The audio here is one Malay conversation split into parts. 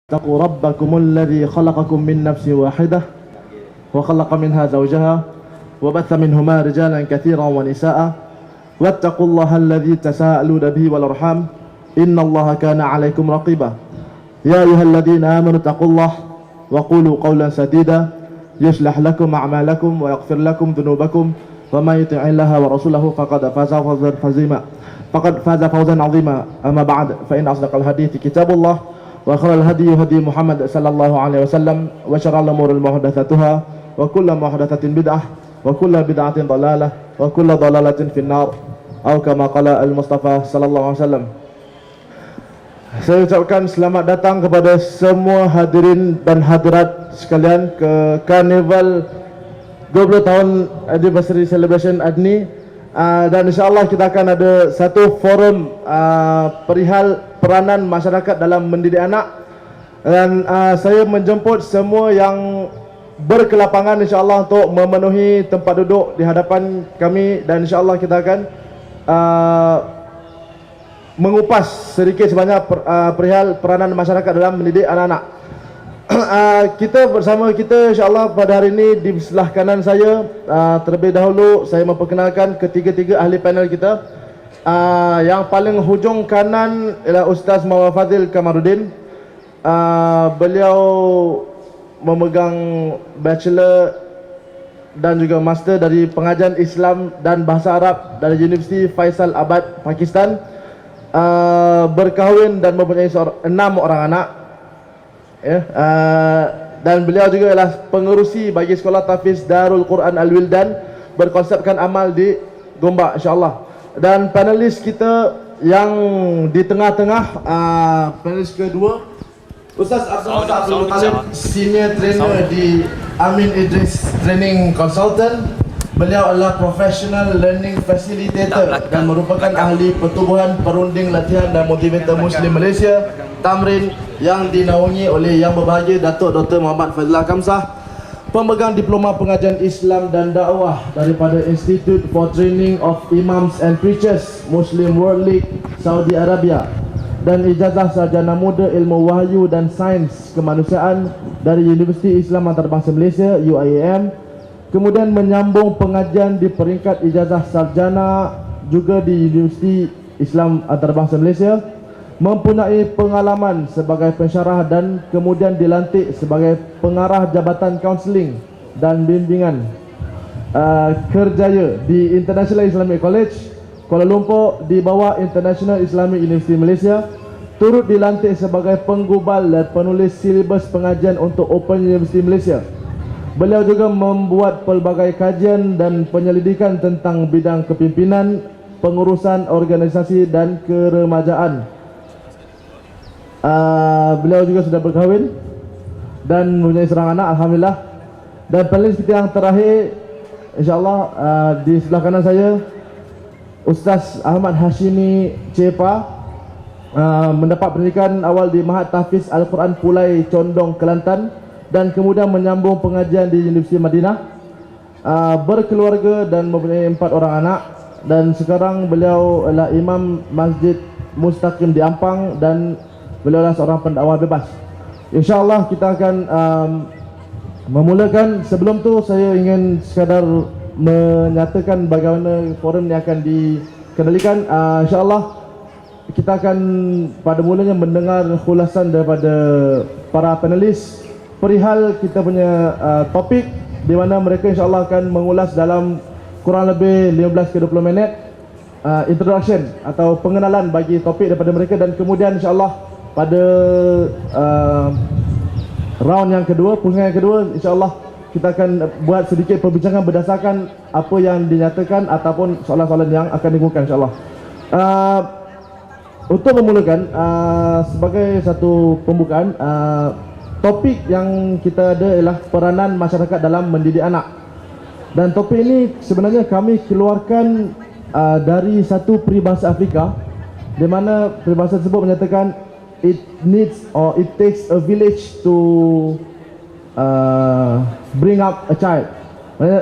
اتقوا ربكم الذي خلقكم من نفس واحدة وخلق منها زوجها وبث منهما رجالا كثيرا ونساء واتقوا الله الذي تساءلون به والأرحام إن الله كان عليكم رقيبا يا أيها الذين آمنوا اتقوا الله وقولوا قولا سديدا يصلح لكم أعمالكم ويغفر لكم ذنوبكم ومن يطع الله ورسوله فقد فاز فوزا عظيما أما بعد فإن أصدق الحديث كتاب الله وخير الهدي هدي محمد صلى الله عليه وسلم وشر الأمور محدثاتها وكل محدثة بدعة وكل بدعة ضلالة وكل ضلالة في النار أو كما قال المصطفى صلى الله عليه وسلم. Saya ucapkan selamat datang kepada semua hadirin dan hadirat sekalian ke Karnival 20 tahun Anniversary Celebration ADNI, dan insyaAllah kita akan ada satu forum perihal peranan masyarakat dalam mendidik anak, dan saya menjemput semua yang berkelapangan insyaAllah untuk memenuhi tempat duduk di hadapan kami, dan insyaAllah kita akan mengupas sedikit sebanyak perihal peranan masyarakat dalam mendidik anak-anak. Kita bersama kita insyaAllah pada hari ini di sebelah kanan saya, terlebih dahulu saya memperkenalkan ketiga-tiga ahli panel kita. Yang paling hujung kanan ialah Ustaz Muhammad Fadil Kamarudin. Beliau memegang bachelor dan juga master dari pengajian Islam dan Bahasa Arab dari Universiti Faisal Abad, Pakistan. Berkahwin dan mempunyai 6 orang anak, dan beliau juga adalah pengerusi bagi sekolah tahfiz Darul Quran Al-Wildan berkonsepkan amal di Gombak insyaAllah. Dan panelis kita yang di tengah-tengah, panelis kedua Ustaz Abdul Talib, senior trainer di Amin Idris Training Consultant. Beliau adalah professional learning facilitator dan merupakan ahli pertubuhan perunding latihan dan motivator Muslim Malaysia Tamrin, yang dinaungi oleh Yang Berbahagia Datuk Dr. Muhammad Fazlullah Kamsah, pemegang diploma pengajian Islam dan dakwah daripada Institute for Training of Imams and Preachers Muslim World League Saudi Arabia, dan ijazah sarjana muda ilmu wahyu dan sains kemanusiaan dari Universiti Islam Antarabangsa Malaysia UIAM. Kemudian menyambung pengajian di peringkat ijazah sarjana juga di Universiti Islam Antarabangsa Malaysia. Mempunyai pengalaman sebagai pensyarah dan kemudian dilantik sebagai pengarah Jabatan Kaunseling dan Bimbingan Kerjaya di International Islamic College Kuala Lumpur di bawah International Islamic University Malaysia. Turut dilantik sebagai penggubal dan penulis silibus pengajian untuk Open University Malaysia. Beliau juga membuat pelbagai kajian dan penyelidikan tentang bidang kepimpinan, pengurusan organisasi dan keremajaan. Beliau juga sudah berkahwin dan mempunyai seorang anak, alhamdulillah. Dan panelis kita yang terakhir insyaAllah, di sebelah kanan saya Ustaz Ahmad Hashimi Cepa, mendapat pendidikan awal di Mahat Tahfiz Al-Quran Pulai Condong, Kelantan, dan kemudian menyambung pengajian di Universiti Madinah. Berkeluarga dan mempunyai 4 orang anak, dan sekarang beliau adalah Imam Masjid Mustaqim di Ampang, dan beliau adalah seorang pendakwah bebas. InsyaAllah kita akan memulakan. Sebelum tu saya ingin sekadar menyatakan bagaimana forum ini akan dikendalikan. InsyaAllah kita akan pada mulanya mendengar khulasan daripada para panelis perihal kita punya topik, di mana mereka insyaAllah akan mengulas dalam kurang lebih 15 ke 20 minit introduction atau pengenalan bagi topik daripada mereka, dan kemudian insyaAllah pada round yang kedua, pusingan yang kedua, insyaAllah kita akan buat sedikit perbincangan berdasarkan apa yang dinyatakan ataupun soalan-soalan yang akan digunakan insyaAllah. Untuk memulakan, sebagai satu pembukaan, topik yang kita ada ialah peranan masyarakat dalam mendidik anak. Dan topik ini sebenarnya kami keluarkan dari satu peribahasa Afrika, di mana peribahasa tersebut menyatakan it takes a village to bring up a child. Maksudnya,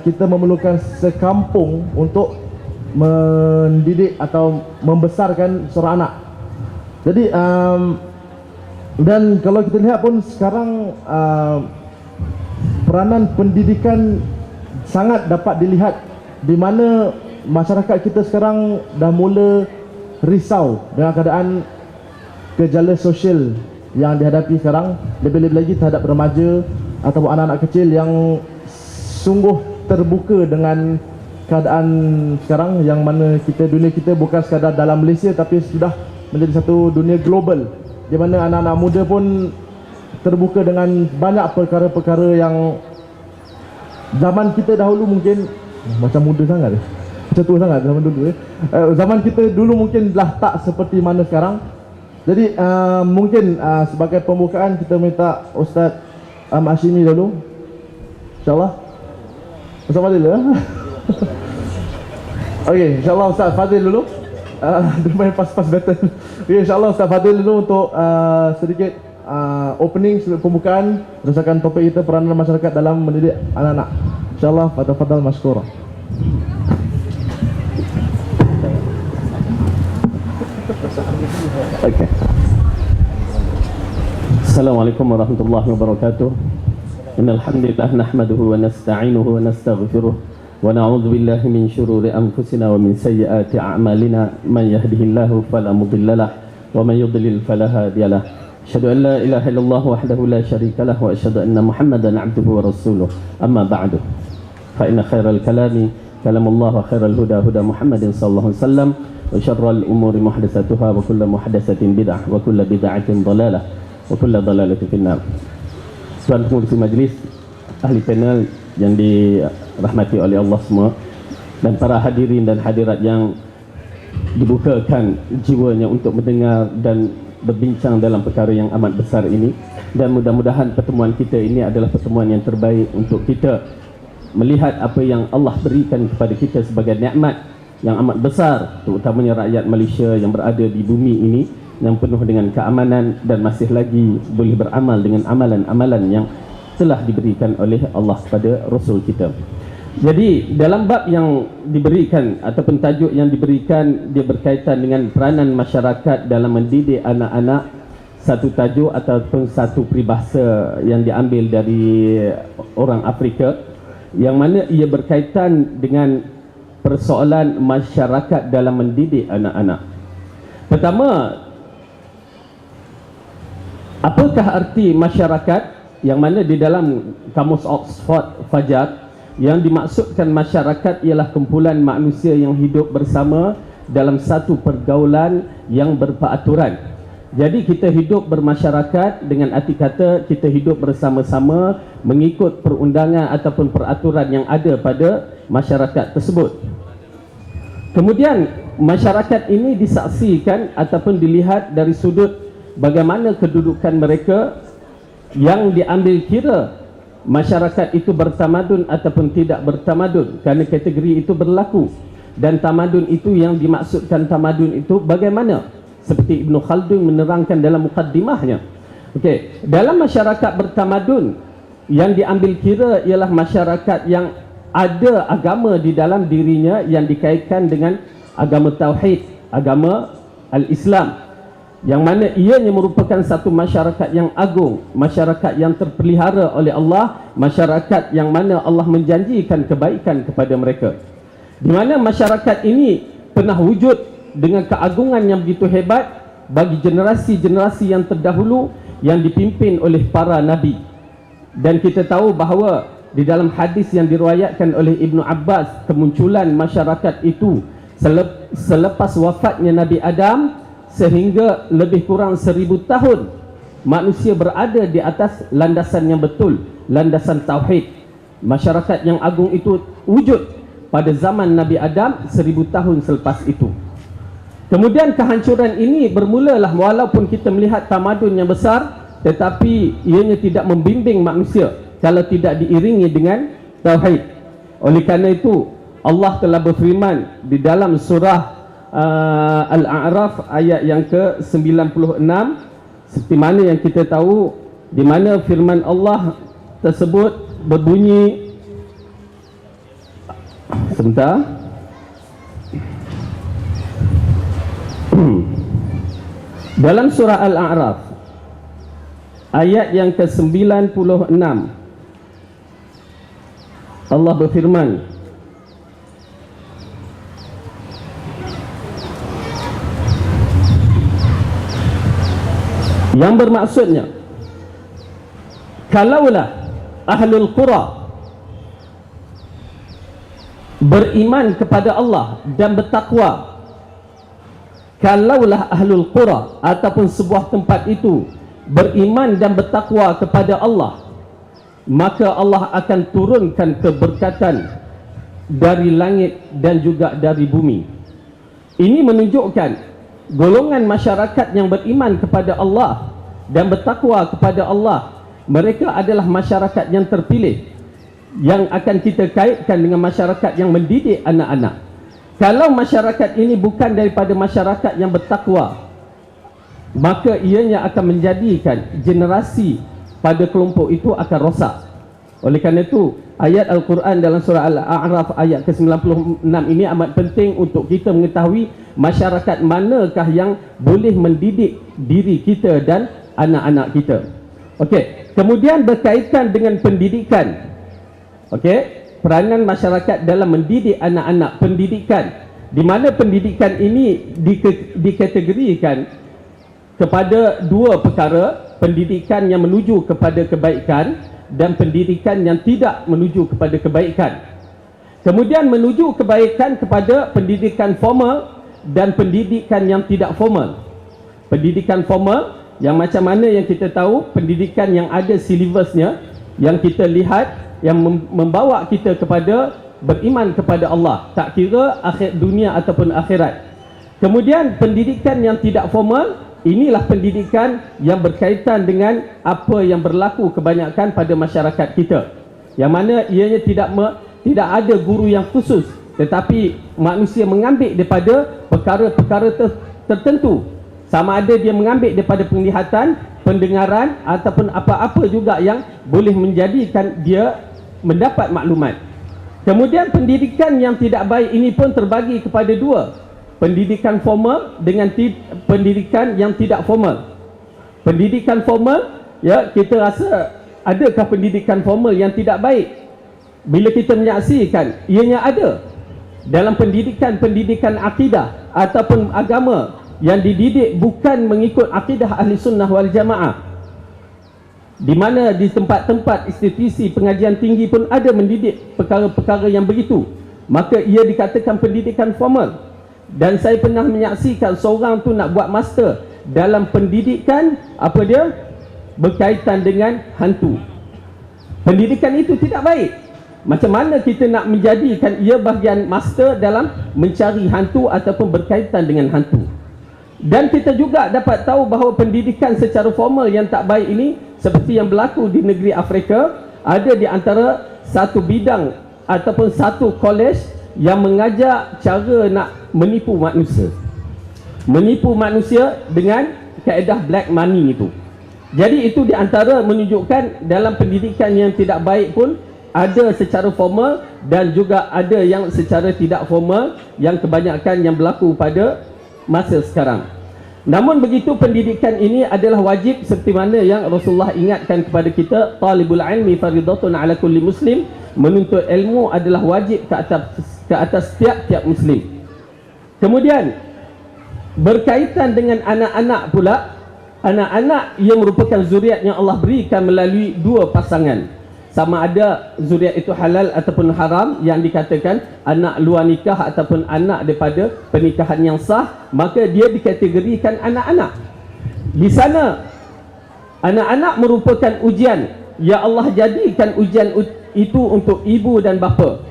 kita memerlukan sekampung untuk mendidik atau membesarkan seorang anak. Jadi Dan kalau kita lihat pun sekarang peranan pendidikan sangat dapat dilihat, di mana masyarakat kita sekarang dah mula risau dengan keadaan gejala sosial yang dihadapi sekarang, lebih-lebih lagi terhadap remaja ataupun anak-anak kecil yang sungguh terbuka dengan keadaan sekarang, yang mana dunia kita bukan sekadar dalam Malaysia tapi sudah menjadi satu dunia global, di mana anak-anak muda pun terbuka dengan banyak perkara-perkara yang zaman kita dahulu mungkin macam muda sangat, macam tua sangat zaman dulu. Zaman kita dulu mungkin dah tak seperti mana sekarang. Jadi mungkin sebagai pembukaan kita minta Ustaz Hashimi dulu, InsyaAllah. Ustaz Fadil ya. Okey, InsyaAllah Ustaz Fadil dulu. Dia main pas-pas battle. Okay, InsyaAllah Ustaz Fadil dulu untuk sedikit opening, pembukaan berdasarkan topik kita, peranan masyarakat dalam mendidik anak-anak. InsyaAllah, fadal masykurah. Okay. Assalamualaikum warahmatullahi wabarakatuh. Innal hamdalillah nahmaduhu wa nasta'inuhu wa nastaghfiruh wa na'udzu billahi min shururi anfusina wa min sayyiati a'malina. Man yahdihillahu fala mudhillalah wa man yudlil fala hadiyalah. Asyhadu an la ilaha illallah wahdahu la syarika lah wa asyhadu anna Muhammadan 'abduhu wa rasuluh. Amma ba'du. Fa inna khairal kalami kalamullah wa khairal huda huda Muhammadin sallallahu alaihi wasallam. Wa syarrul umuri muhdatsatuha wa kullu muhdatsatin bid'ah wa kullu bid'atin dhalalah wa kullu dhalalatin finnar. Tuan pengurusi majlis, ahli panel yang dirahmati oleh Allah semua, dan para hadirin dan hadirat yang dibukakan jiwanya untuk mendengar dan berbincang dalam perkara yang amat besar ini. Dan mudah-mudahan pertemuan kita ini adalah pertemuan yang terbaik untuk kita melihat apa yang Allah berikan kepada kita sebagai nikmat yang amat besar, terutamanya rakyat Malaysia yang berada di bumi ini, yang penuh dengan keamanan dan masih lagi boleh beramal dengan amalan-amalan yang telah diberikan oleh Allah kepada Rasul kita. Jadi dalam bab yang diberikan ataupun tajuk yang diberikan, dia berkaitan dengan peranan masyarakat dalam mendidik anak-anak. Satu tajuk ataupun satu peribahasa yang diambil dari orang Afrika, yang mana ia berkaitan dengan persoalan masyarakat dalam mendidik anak-anak. Pertama, apakah arti masyarakat, yang mana di dalam kamus Oxford Fajar, yang dimaksudkan masyarakat ialah kumpulan manusia yang hidup bersama dalam satu pergaulan yang berperaturan. Jadi kita hidup bermasyarakat dengan arti kata kita hidup bersama-sama mengikut perundangan ataupun peraturan yang ada pada masyarakat tersebut. Kemudian masyarakat ini disaksikan ataupun dilihat dari sudut bagaimana kedudukan mereka, yang diambil kira masyarakat itu bertamadun ataupun tidak bertamadun, kerana kategori itu berlaku. Dan tamadun itu, yang dimaksudkan tamadun itu bagaimana, seperti Ibn Khaldun menerangkan dalam mukaddimahnya. Okey, dalam masyarakat bertamadun, yang diambil kira ialah masyarakat yang ada agama di dalam dirinya, yang dikaitkan dengan agama tauhid, agama al-Islam, yang mana ianya merupakan satu masyarakat yang agung, masyarakat yang terpelihara oleh Allah, masyarakat yang mana Allah menjanjikan kebaikan kepada mereka, di mana masyarakat ini pernah wujud dengan keagungan yang begitu hebat bagi generasi-generasi yang terdahulu yang dipimpin oleh para nabi. Dan kita tahu bahawa di dalam hadis yang diriwayatkan oleh Ibnu Abbas, kemunculan masyarakat itu selepas wafatnya Nabi Adam, sehingga lebih kurang 1000 tahun manusia berada di atas landasan yang betul, landasan tauhid. Masyarakat yang agung itu wujud pada zaman Nabi Adam 1000 tahun selepas itu. Kemudian kehancuran ini bermulalah, walaupun kita melihat tamadun yang besar, tetapi ianya tidak membimbing manusia kalau tidak diiringi dengan tauhid. Oleh kerana itu Allah telah berfirman di dalam surah Al-A'raf ayat yang ke-96, seperti mana yang kita tahu, di mana firman Allah tersebut berbunyi, sebentar, dalam surah Al-A'raf ayat yang ke-96. Allah berfirman, yang bermaksudnya, kalaulah ahlul qura beriman kepada Allah dan bertakwa, kalaulah ahlul qura ataupun sebuah tempat itu beriman dan bertakwa kepada Allah, maka Allah akan turunkan keberkatan dari langit dan juga dari bumi. Ini menunjukkan golongan masyarakat yang beriman kepada Allah dan bertakwa kepada Allah, mereka adalah masyarakat yang terpilih, yang akan kita kaitkan dengan masyarakat yang mendidik anak-anak. Kalau masyarakat ini bukan daripada masyarakat yang bertakwa, maka ianya akan menjadikan generasi pada kelompok itu akan rosak. Oleh kerana itu, ayat Al-Quran dalam surah Al-A'raf ayat ke-96 ini amat penting untuk kita mengetahui masyarakat manakah yang boleh mendidik diri kita dan anak-anak kita. Okey, kemudian berkaitan dengan pendidikan. Okey, peranan masyarakat dalam mendidik anak-anak, pendidikan, di mana pendidikan ini dikategorikan kepada dua perkara, pendidikan yang menuju kepada kebaikan dan pendidikan yang tidak menuju kepada kebaikan. Kemudian menuju kebaikan kepada pendidikan formal dan pendidikan yang tidak formal. Pendidikan formal yang macam mana yang kita tahu, pendidikan yang ada silibusnya, yang kita lihat, yang membawa kita kepada beriman kepada Allah, tak kira akhir dunia ataupun akhirat. Kemudian pendidikan yang tidak formal, inilah pendidikan yang berkaitan dengan apa yang berlaku kebanyakan pada masyarakat kita, yang mana ianya tidak ada guru yang khusus, tetapi manusia mengambil daripada perkara-perkara tertentu, sama ada dia mengambil daripada penglihatan, pendengaran ataupun apa-apa juga yang boleh menjadikan dia mendapat maklumat. Kemudian pendidikan yang tidak baik ini pun terbagi kepada dua, pendidikan formal dengan pendidikan yang tidak formal. Pendidikan formal, ya, kita rasa adakah pendidikan formal yang tidak baik? Bila kita menyaksikan ianya ada dalam pendidikan akidah ataupun agama yang dididik bukan mengikut akidah ahli sunnah wal jamaah, di mana di tempat-tempat institusi pengajian tinggi pun ada mendidik perkara-perkara yang begitu, maka ia dikatakan pendidikan formal. Dan saya pernah menyaksikan seorang tu nak buat master dalam pendidikan, apa dia, berkaitan dengan hantu. Pendidikan itu tidak baik. Macam mana kita nak menjadikan ia bahagian master dalam mencari hantu ataupun berkaitan dengan hantu? Dan kita juga dapat tahu bahawa pendidikan secara formal yang tak baik ini, seperti yang berlaku di negeri Afrika, ada di antara satu bidang ataupun satu kolej yang mengajar cara nak menipu manusia. Menipu manusia dengan kaedah black money itu. Jadi itu di antara menunjukkan dalam pendidikan yang tidak baik pun ada secara formal dan juga ada yang secara tidak formal, yang kebanyakan yang berlaku pada masa sekarang. Namun begitu, pendidikan ini adalah wajib seperti mana yang Rasulullah ingatkan kepada kita, talibul ilmi faridatun ala kulli muslim, menuntut ilmu adalah wajib ke atas tiap-tiap muslim. Kemudian berkaitan dengan anak-anak pula, anak-anak yang merupakan zuriat yang Allah berikan melalui dua pasangan, sama ada zuriat itu halal ataupun haram, yang dikatakan anak luar nikah ataupun anak daripada pernikahan yang sah, maka dia dikategorikan anak-anak. Di sana anak-anak merupakan ujian yang Allah jadikan ujian itu untuk ibu dan bapa,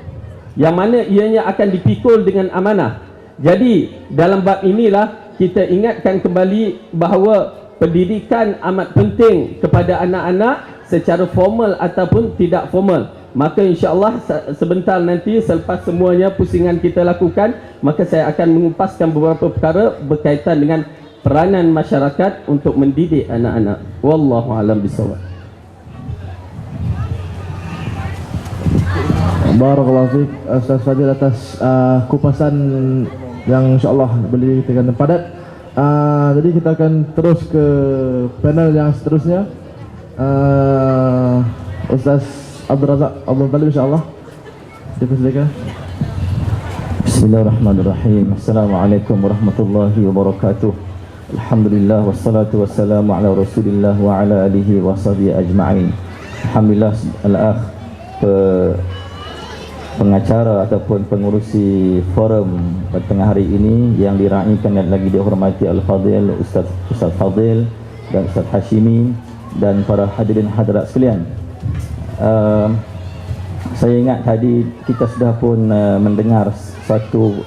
yang mana ianya akan dipikul dengan amanah. Jadi dalam bab inilah kita ingatkan kembali bahawa pendidikan amat penting kepada anak-anak secara formal ataupun tidak formal. Maka insya-Allah sebentar nanti selepas semuanya pusingan kita lakukan, maka saya akan mengupaskan beberapa perkara berkaitan dengan peranan masyarakat untuk mendidik anak-anak. Wallahu a'lam bishawab. Barakallahu fiik Ustaz Fadil atas kupasan yang insya-Allah boleh dikatakan padat. Jadi kita akan terus ke panel yang seterusnya. Ustaz Abdul Razak Abdul Talib insya-Allah dipersilakan. Bismillahirrahmanirrahim. Assalamualaikum warahmatullahi wabarakatuh. Alhamdulillah wassalatu wassalamu ala Rasulillah wa ala alihi wa sahbihi ajma'in. Alhamdulillah al-akh pengacara ataupun pengurusi forum pada tengah hari ini yang diraikan dan lagi dihormati Al-Fadil Ustaz Fadil dan Ustaz Hashimi dan para hadirin hadirat sekalian. Saya ingat tadi kita sudah pun mendengar satu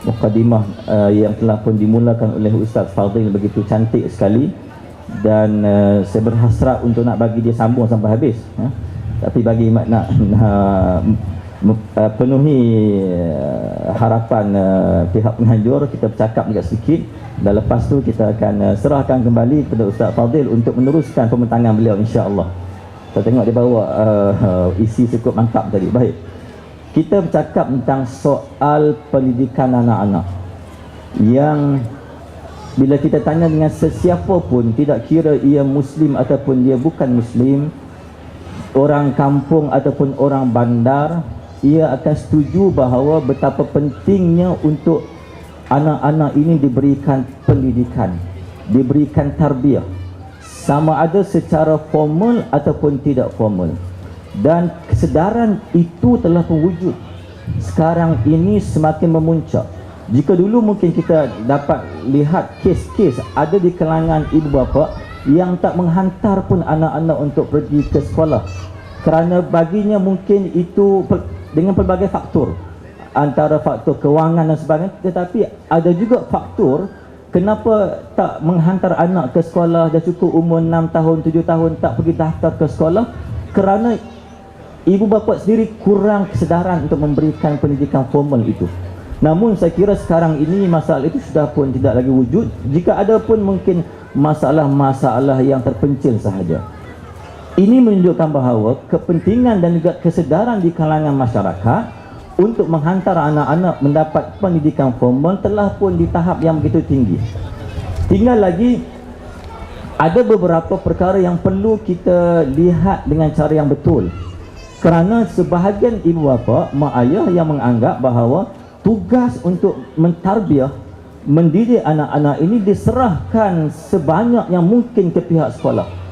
mukadimah yang telah pun dimulakan oleh Ustaz Fadil begitu cantik sekali, dan saya berhasrat untuk nak bagi dia sambung sampai habis, tapi bagi nak penuhi harapan pihak penganjur, kita bercakap juga sedikit dan lepas tu kita akan serahkan kembali kepada Ustaz Fadil untuk meneruskan pembentangan beliau insya-Allah. Saya tengok dia bawa isi cukup mantap tadi. Baik, kita bercakap tentang soal pendidikan anak-anak yang bila kita tanya dengan sesiapa pun, tidak kira ia Muslim ataupun dia bukan Muslim, orang kampung ataupun orang bandar, ia akan setuju bahawa betapa pentingnya untuk anak-anak ini diberikan pendidikan, diberikan tarbiyah, sama ada secara formal ataupun tidak formal. Dan kesedaran itu telah wujud sekarang ini semakin memuncak. Jika dulu mungkin kita dapat lihat kes-kes ada di kalangan ibu bapa yang tak menghantar pun anak-anak untuk pergi ke sekolah kerana baginya mungkin itu dengan pelbagai faktor, antara faktor kewangan dan sebagainya. Tetapi ada juga faktor kenapa tak menghantar anak ke sekolah, dah cukup umur 6 tahun, 7 tahun tak pergi daftar ke sekolah, kerana ibu bapa sendiri kurang kesedaran untuk memberikan pendidikan formal itu. Namun saya kira sekarang ini masalah itu sudah pun tidak lagi wujud. Jika ada pun mungkin masalah-masalah yang terpencil sahaja. Ini menunjukkan bahawa kepentingan dan juga kesedaran di kalangan masyarakat untuk menghantar anak-anak mendapat pendidikan formal telah pun di tahap yang begitu tinggi. Tinggal lagi ada beberapa perkara yang perlu kita lihat dengan cara yang betul. Kerana sebahagian ibu bapa, mak ayah yang menganggap bahawa tugas untuk mentarbiah, mendidik anak-anak ini diserahkan sebanyak yang mungkin ke pihak sekolah.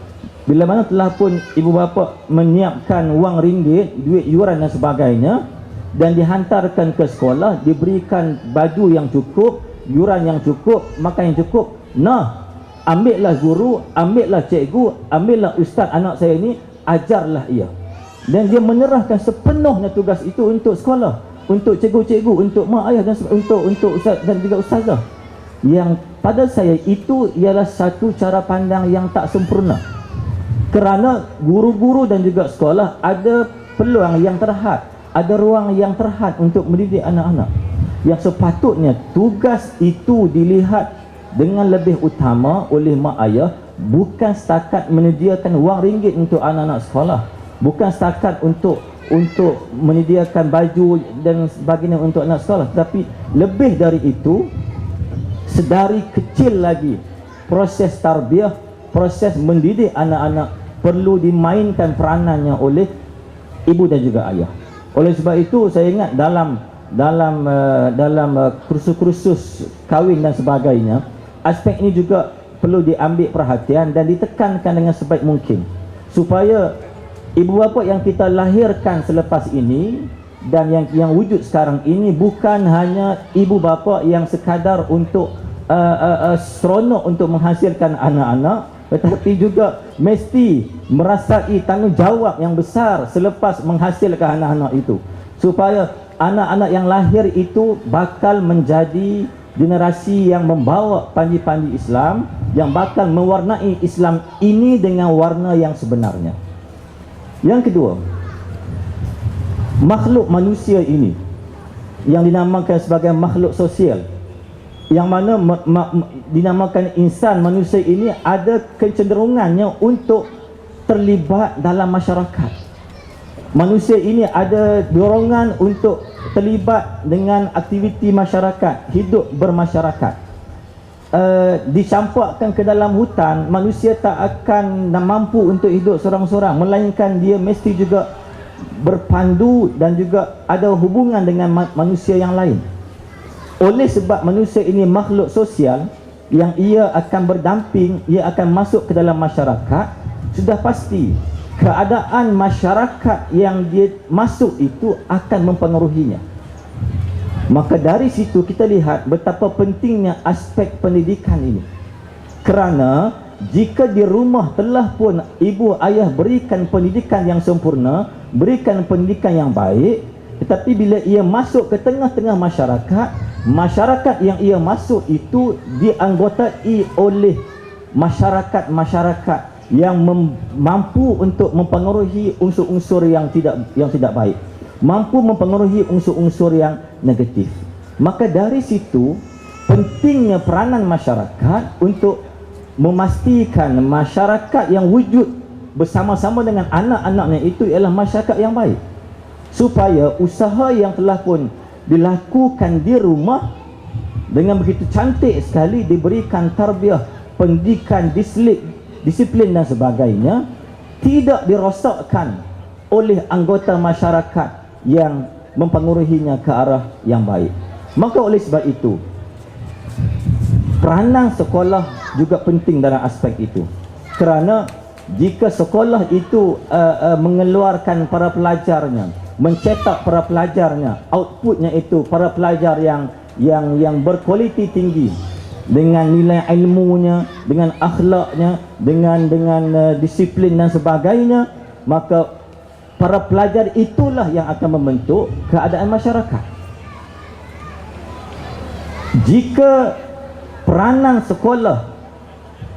Bila mana telah pun ibu bapa menyiapkan wang ringgit, duit yuran dan sebagainya, dan dihantarkan ke sekolah, diberikan baju yang cukup, yuran yang cukup, makan yang cukup. Nah, ambillah guru, ambillah cikgu, ambillah ustaz anak saya ini, ajarlah ia. Dan dia menyerahkan sepenuhnya tugas itu untuk sekolah, untuk cikgu-cikgu, untuk mak ayah dan untuk ustaz dan juga ustazah. Yang pada saya itu ialah satu cara pandang yang tak sempurna. Kerana guru-guru dan juga sekolah ada peluang yang terhad, ada ruang yang terhad untuk mendidik anak-anak. Yang sepatutnya tugas itu dilihat dengan lebih utama oleh mak ayah, bukan setakat menyediakan wang ringgit untuk anak-anak sekolah, bukan setakat untuk menyediakan baju dan sebagainya untuk anak sekolah, tapi lebih dari itu, sedari kecil lagi proses tarbiyah, proses mendidik anak-anak perlu dimainkan peranannya oleh ibu dan juga ayah. Oleh sebab itu saya ingat dalam kursus-kursus kahwin dan sebagainya, aspek ini juga perlu diambil perhatian dan ditekankan dengan sebaik mungkin supaya ibu bapa yang kita lahirkan selepas ini dan yang wujud sekarang ini bukan hanya ibu bapa yang sekadar untuk seronok untuk menghasilkan anak-anak, tetapi juga mesti merasai tanggungjawab yang besar selepas menghasilkan anak-anak itu, supaya anak-anak yang lahir itu bakal menjadi generasi yang membawa panji-panji Islam, yang bakal mewarnai Islam ini dengan warna yang sebenarnya. Yang kedua, makhluk manusia ini yang dinamakan sebagai makhluk sosial, yang mana dinamakan insan, manusia ini ada kecenderungannya untuk terlibat dalam masyarakat. Manusia ini ada dorongan untuk terlibat dengan aktiviti masyarakat, hidup bermasyarakat. dicampakkan ke dalam hutan, manusia tak akan mampu untuk hidup seorang-seorang, melainkan dia mesti juga berpandu dan juga ada hubungan dengan manusia yang lain. Oleh sebab manusia ini makhluk sosial yang ia akan berdamping, ia akan masuk ke dalam masyarakat, sudah pasti keadaan masyarakat yang dia masuk itu akan mempengaruhinya. Maka dari situ kita lihat betapa pentingnya aspek pendidikan ini. Kerana jika di rumah telah pun ibu ayah berikan pendidikan yang sempurna, berikan pendidikan yang baik, tetapi bila ia masuk ke tengah-tengah masyarakat, masyarakat yang ia masuk itu dianggotai oleh masyarakat-masyarakat yang mampu untuk mempengaruhi unsur-unsur yang tidak baik, mampu mempengaruhi unsur-unsur yang negatif. Maka dari situ pentingnya peranan masyarakat untuk memastikan masyarakat yang wujud bersama-sama dengan anak-anaknya itu ialah masyarakat yang baik, supaya usaha yang telah pun dilakukan di rumah dengan begitu cantik sekali, diberikan tarbiyah, pendidikan, disiplin dan sebagainya, tidak dirosakkan oleh anggota masyarakat yang mempengaruhinya ke arah yang baik. Maka oleh sebab itu peranan sekolah juga penting dalam aspek itu. Kerana jika sekolah itu mengeluarkan para pelajarnya, mencetak para pelajarnya, outputnya itu para pelajar yang berkualiti tinggi, dengan nilai ilmunya, dengan akhlaknya, dengan disiplin dan sebagainya, maka para pelajar itulah yang akan membentuk keadaan masyarakat. Jika peranan sekolah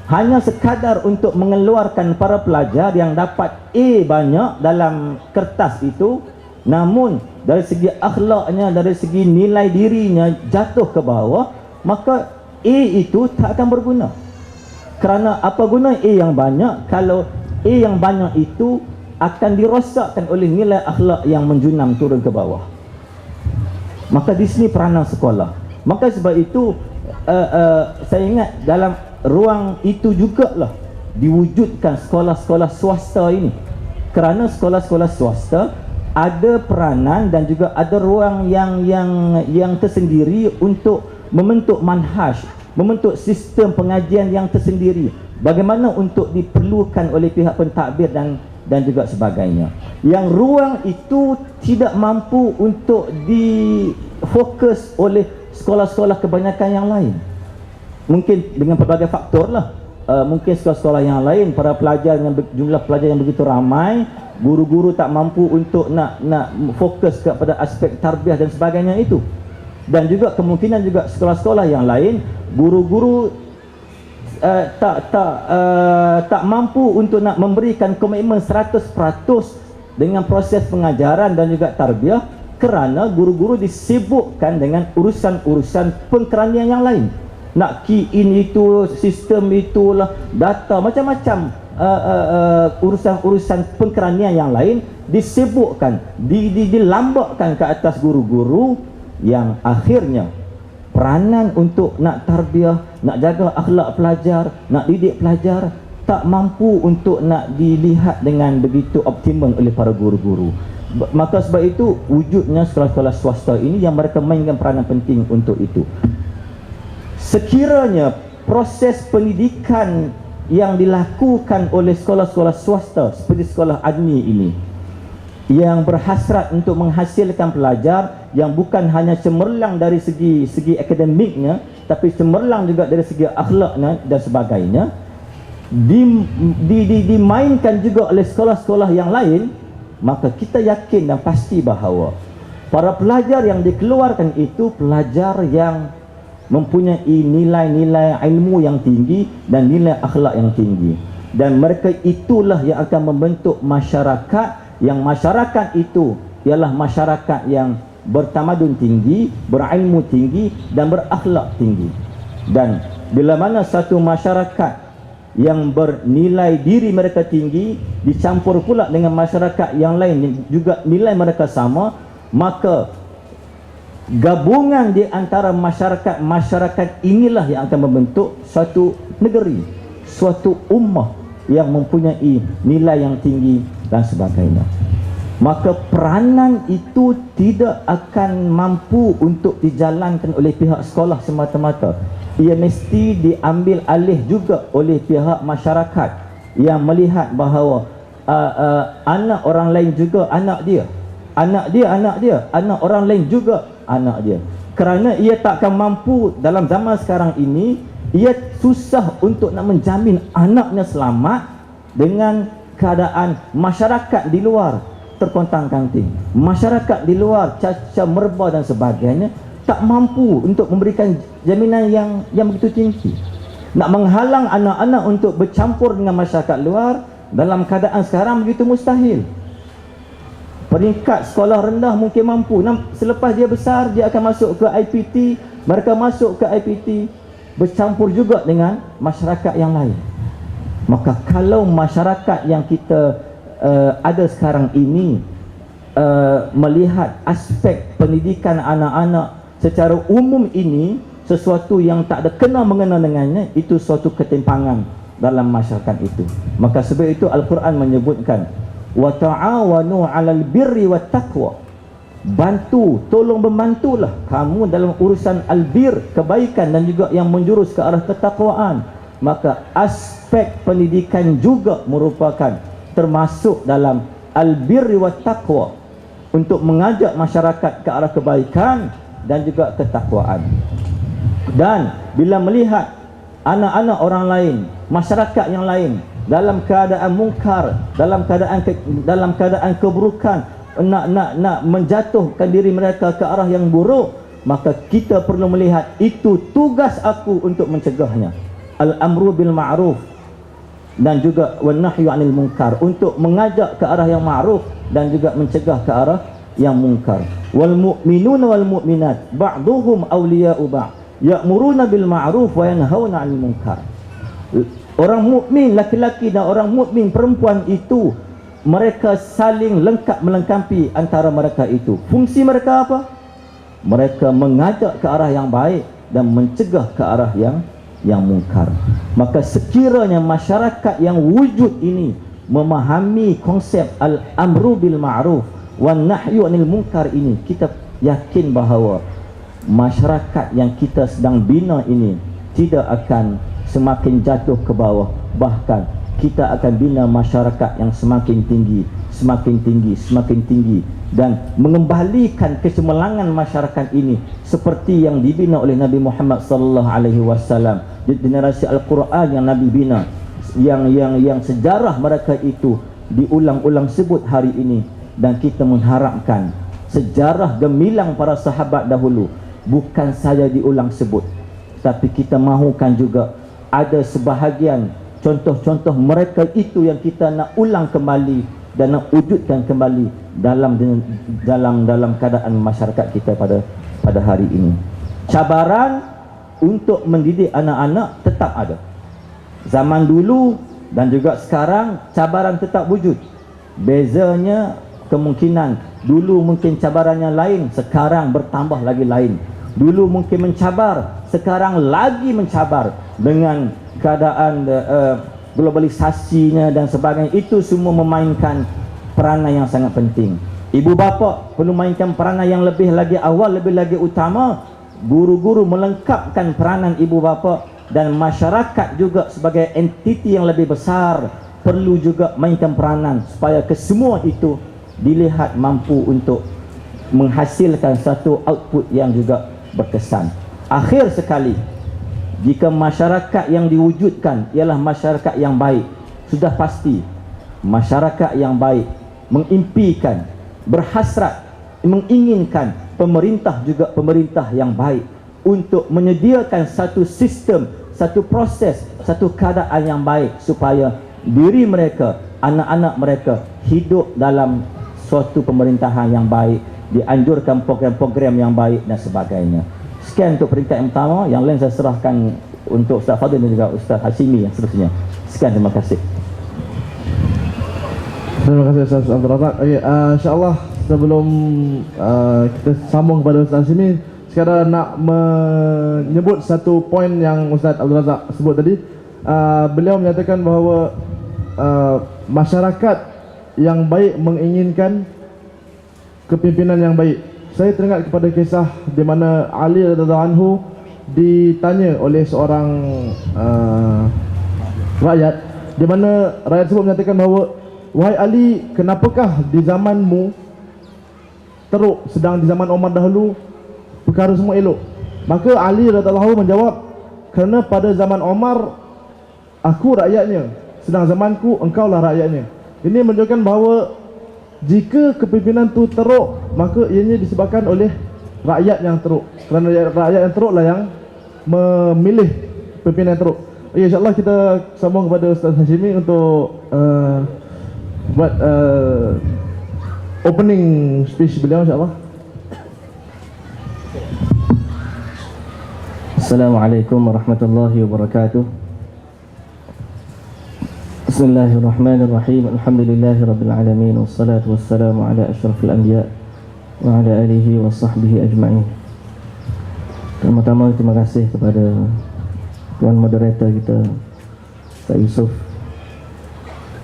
hanya sekadar untuk mengeluarkan para pelajar yang dapat A banyak dalam kertas itu, namun dari segi akhlaknya, dari segi nilai dirinya jatuh ke bawah, maka A itu tak akan berguna. Kerana apa guna A yang banyak kalau A yang banyak itu akan dirosakkan oleh nilai akhlak yang menjunam turun ke bawah. Maka di sini peranan sekolah. Maka sebab itu saya ingat dalam ruang itu jugalah diwujudkan sekolah-sekolah swasta ini. Kerana sekolah-sekolah swasta ada peranan dan juga ada ruang yang tersendiri untuk membentuk manhaj, membentuk sistem pengajian yang tersendiri, bagaimana untuk diperlukan oleh pihak pentadbir dan juga sebagainya. Yang ruang itu tidak mampu untuk difokus oleh sekolah-sekolah kebanyakan yang lain. Mungkin dengan pelbagai faktor lah. Mungkin sekolah-sekolah yang lain, para pelajar jumlah pelajar yang begitu ramai, guru-guru tak mampu untuk nak fokus kepada aspek tarbiyah dan sebagainya itu. Dan juga kemungkinan juga sekolah-sekolah yang lain, guru-guru tak mampu untuk nak memberikan komitmen 100% dengan proses pengajaran dan juga tarbiyah, kerana guru-guru disibukkan dengan urusan-urusan pengkeranian yang lain. Nak key in itu, sistem itulah, data, macam-macam urusan-urusan pengkeranian yang lain disibukkan, dilambakkan ke atas guru-guru, yang akhirnya peranan untuk nak tarbiyah, nak jaga akhlak pelajar, nak didik pelajar tak mampu untuk nak dilihat dengan begitu optimum oleh para guru-guru. Maka sebab itu wujudnya sekolah-sekolah swasta ini yang mereka mainkan peranan penting untuk itu. Sekiranya proses pendidikan yang dilakukan oleh sekolah-sekolah swasta seperti sekolah ADMI ini, yang berhasrat untuk menghasilkan pelajar yang bukan hanya cemerlang dari segi akademiknya, tapi cemerlang juga dari segi akhlaknya dan sebagainya, dimainkan juga oleh sekolah-sekolah yang lain, maka kita yakin dan pasti bahawa para pelajar yang dikeluarkan itu pelajar yang mempunyai nilai-nilai ilmu yang tinggi dan nilai akhlak yang tinggi, dan mereka itulah yang akan membentuk masyarakat, yang masyarakat itu ialah masyarakat yang bertamadun tinggi, berilmu tinggi dan berakhlak tinggi. Dan bila mana satu masyarakat yang bernilai diri mereka tinggi dicampur pula dengan masyarakat yang lain juga nilai mereka sama, maka Gabungan di antara masyarakat inilah yang akan membentuk suatu negeri, suatu ummah yang mempunyai nilai yang tinggi dan sebagainya. Maka peranan itu tidak akan mampu untuk dijalankan oleh pihak sekolah semata-mata. Ia mesti diambil alih juga oleh pihak masyarakat yang melihat bahawa anak orang lain juga anak dia, anak dia, anak orang lain juga anak dia. Kerana ia takkan mampu dalam zaman sekarang ini, ia susah untuk nak menjamin anaknya selamat dengan keadaan masyarakat di luar terkontang-kanting, masyarakat di luar caca merba dan sebagainya, tak mampu untuk memberikan jaminan yang begitu tinggi. Nak menghalang anak-anak untuk bercampur dengan masyarakat luar dalam keadaan sekarang begitu mustahil. Peringkat sekolah rendah mungkin mampu, selepas dia besar dia akan masuk ke IPT, mereka masuk ke IPT bercampur juga dengan masyarakat yang lain. Maka kalau masyarakat yang kita ada sekarang ini melihat aspek pendidikan anak-anak secara umum ini sesuatu yang tak ada kena-mengena dengannya, itu suatu ketimpangan dalam masyarakat itu. Maka sebab itu Al-Quran menyebutkan wa ta'awanu 'alal birri wat taqwa. Bantu, tolong membantulah kamu dalam urusan albir, kebaikan, dan juga yang menjurus ke arah ketakwaan. Maka aspek pendidikan juga merupakan termasuk dalam albirri wat taqwa, untuk mengajak masyarakat ke arah kebaikan dan juga ketakwaan. Dan bila melihat anak-anak orang lain, masyarakat yang lain dalam keadaan mungkar, dalam keadaan keburukan, nak menjatuhkan diri mereka ke arah yang buruk, maka kita perlu melihat itu tugas aku untuk mencegahnya. Al-amru bil ma'ruf dan juga wan nahyu 'anil munkar, untuk mengajak ke arah yang ma'ruf dan juga mencegah ke arah yang munkar. Wal mu'minuna wal mu'minat ba'duhum awliya'u ba'd ya'muruna bil ma'ruf wa yanhauna 'anil munkar. Orang mukmin laki-laki dan orang mukmin perempuan itu, mereka saling lengkap melengkapi antara mereka itu. Fungsi mereka apa? Mereka mengajak ke arah yang baik dan mencegah ke arah yang mungkar. Maka sekiranya masyarakat yang wujud ini memahami konsep al-amru bil ma'ruf wan nahyu 'anil munkar ini, kita yakin bahawa masyarakat yang kita sedang bina ini tidak akan semakin jatuh ke bawah, bahkan kita akan bina masyarakat yang semakin tinggi, semakin tinggi, semakin tinggi, dan mengembalikan kecemerlangan masyarakat ini seperti yang dibina oleh Nabi Muhammad sallallahu alaihi wasallam, generasi Al-Quran yang Nabi bina, yang sejarah mereka itu diulang-ulang sebut hari ini. Dan kita mengharapkan sejarah gemilang para sahabat dahulu bukan saja diulang sebut, tapi kita mahukan juga ada sebahagian contoh-contoh mereka itu yang kita nak ulang kembali dan nak wujudkan kembali dalam keadaan masyarakat kita pada hari ini. Cabaran untuk mendidik anak-anak tetap ada. Zaman dulu dan juga sekarang cabaran tetap wujud. Bezanya kemungkinan dulu mungkin cabarannya lain, sekarang bertambah lagi lain. Dulu mungkin mencabar, sekarang lagi mencabar dengan keadaan globalisasinya dan sebagainya. Itu semua memainkan peranan yang sangat penting. Ibu bapa perlu mainkan peranan yang lebih lagi awal, lebih lagi utama. Guru-guru melengkapkan peranan ibu bapa, dan masyarakat juga sebagai entiti yang lebih besar perlu juga mainkan peranan supaya kesemua itu dilihat mampu untuk menghasilkan satu output yang juga berkesan. Akhir sekali, jika masyarakat yang diwujudkan ialah masyarakat yang baik, sudah pasti masyarakat yang baik mengimpikan, berhasrat, menginginkan pemerintah juga pemerintah yang baik untuk menyediakan satu sistem, satu proses, satu keadaan yang baik supaya diri mereka, anak-anak mereka hidup dalam suatu pemerintahan yang baik, dianjurkan program-program yang baik dan sebagainya. Sekian untuk peringkat yang pertama. Yang lain saya serahkan untuk Ustaz Fadil dan juga Ustaz Hashimi yang seterusnya. Sekian, terima kasih. Terima kasih Ustaz Abdul Razak. InsyaAllah sebelum kita sambung kepada Ustaz Hashimi, sekarang nak menyebut satu poin yang Ustaz Abdul Razak sebut tadi. Beliau menyatakan bahawa masyarakat yang baik menginginkan kepimpinan yang baik. Saya teringat kepada kisah di mana Ali radhiyallahu anhu ditanya oleh seorang rakyat, di mana rakyat tersebut menyatakan bahawa, wahai Ali, kenapakah di zamanmu teruk, sedang di zaman Umar dahulu perkara semua elok? Maka Ali radhiyallahu anhu menjawab, kerana pada zaman Umar aku rakyatnya, sedang zamanku engkaulah rakyatnya. Ini menunjukkan bahawa jika kepimpinan tu teruk, maka ianya disebabkan oleh rakyat yang teruk, kerana rakyat yang teruklah yang memilih pimpinan yang teruk. InsyaAllah kita sambung kepada Ustaz Hashimi untuk buat opening speech beliau, insyaAllah. Assalamualaikum warahmatullahi wabarakatuh. Bismillahirrahmanirrahim. Alhamdulillahi rabbil alamin, wassalatu wassalamu ala asyrafil anbiya wa ala alihi wa sahbihi ajma'in. Pertama-tama terima kasih kepada Tuan Moderator kita, Ustaz Yusuf,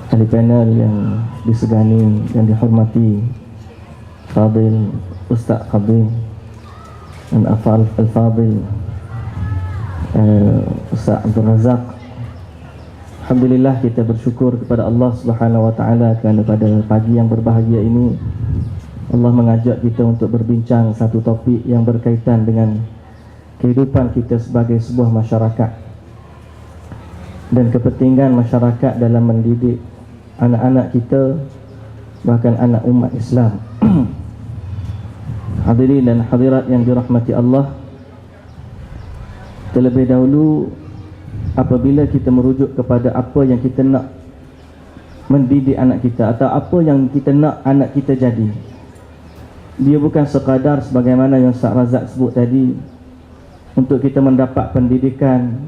ahli panel yang disegani dan dihormati, Fadil, Ustaz Fadil dan Al-Fadil, Ustaz Abdul Razak. Alhamdulillah, kita bersyukur kepada Allah Subhanahu wa taala kerana pada pagi yang berbahagia ini Allah mengajak kita untuk berbincang satu topik yang berkaitan dengan kehidupan kita sebagai sebuah masyarakat dan kepentingan masyarakat dalam mendidik anak-anak kita, bahkan anak umat Islam. Hadirin dan hadirat yang dirahmati Allah, terlebih dahulu apabila kita merujuk kepada apa yang kita nak mendidik anak kita atau apa yang kita nak anak kita jadi, dia bukan sekadar sebagaimana yang Ustaz Razak sebut tadi, untuk kita mendapat pendidikan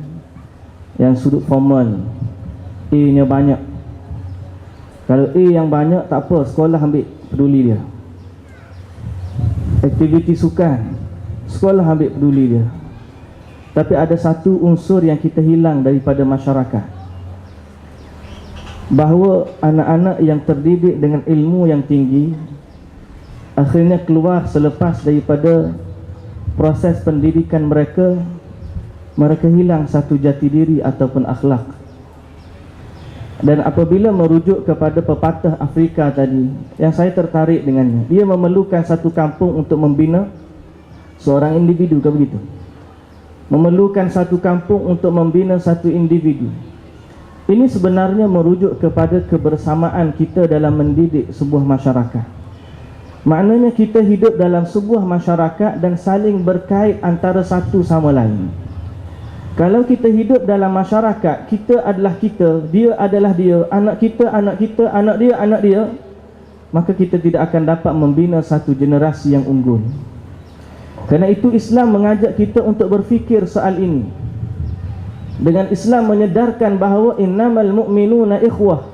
yang sudut formal, A-nya banyak. Kalau A yang banyak tak apa, sekolah ambil peduli dia. Aktiviti sukan, sekolah ambil peduli dia. Tapi ada satu unsur yang kita hilang daripada masyarakat, bahawa anak-anak yang terdidik dengan ilmu yang tinggi akhirnya keluar selepas daripada proses pendidikan mereka, mereka hilang satu jati diri ataupun akhlak. Dan apabila merujuk kepada pepatah Afrika tadi yang saya tertarik dengannya, dia memerlukan satu kampung untuk membina seorang individu, kan begitu? Memerlukan satu kampung untuk membina satu individu. Ini sebenarnya merujuk kepada kebersamaan kita dalam mendidik sebuah masyarakat. Maknanya kita hidup dalam sebuah masyarakat dan saling berkait antara satu sama lain. Kalau kita hidup dalam masyarakat, kita adalah kita, dia adalah dia, anak kita, anak kita, anak dia, anak dia, maka kita tidak akan dapat membina satu generasi yang unggul. Kerana itu Islam mengajak kita untuk berfikir soal ini. Dengan Islam menyedarkan bahawa innamal mu'minuna ikhwah,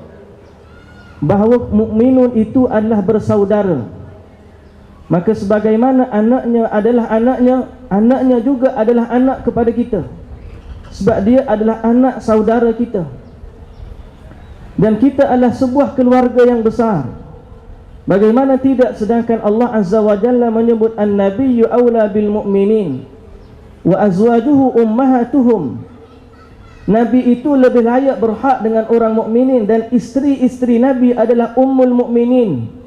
bahawa mukminun itu adalah bersaudara. Maka sebagaimana anaknya adalah anaknya, anaknya juga adalah anak kepada kita, sebab dia adalah anak saudara kita. Dan kita adalah sebuah keluarga yang besar. Bagaimana tidak, sedangkan Allah Azza wa Jalla menyebut an-nabiyyu awla bil mu'minin wa azwajuhu ummahatuhum. Nabi itu lebih layak berhak dengan orang mukminin dan isteri-isteri Nabi adalah ummul mukminin.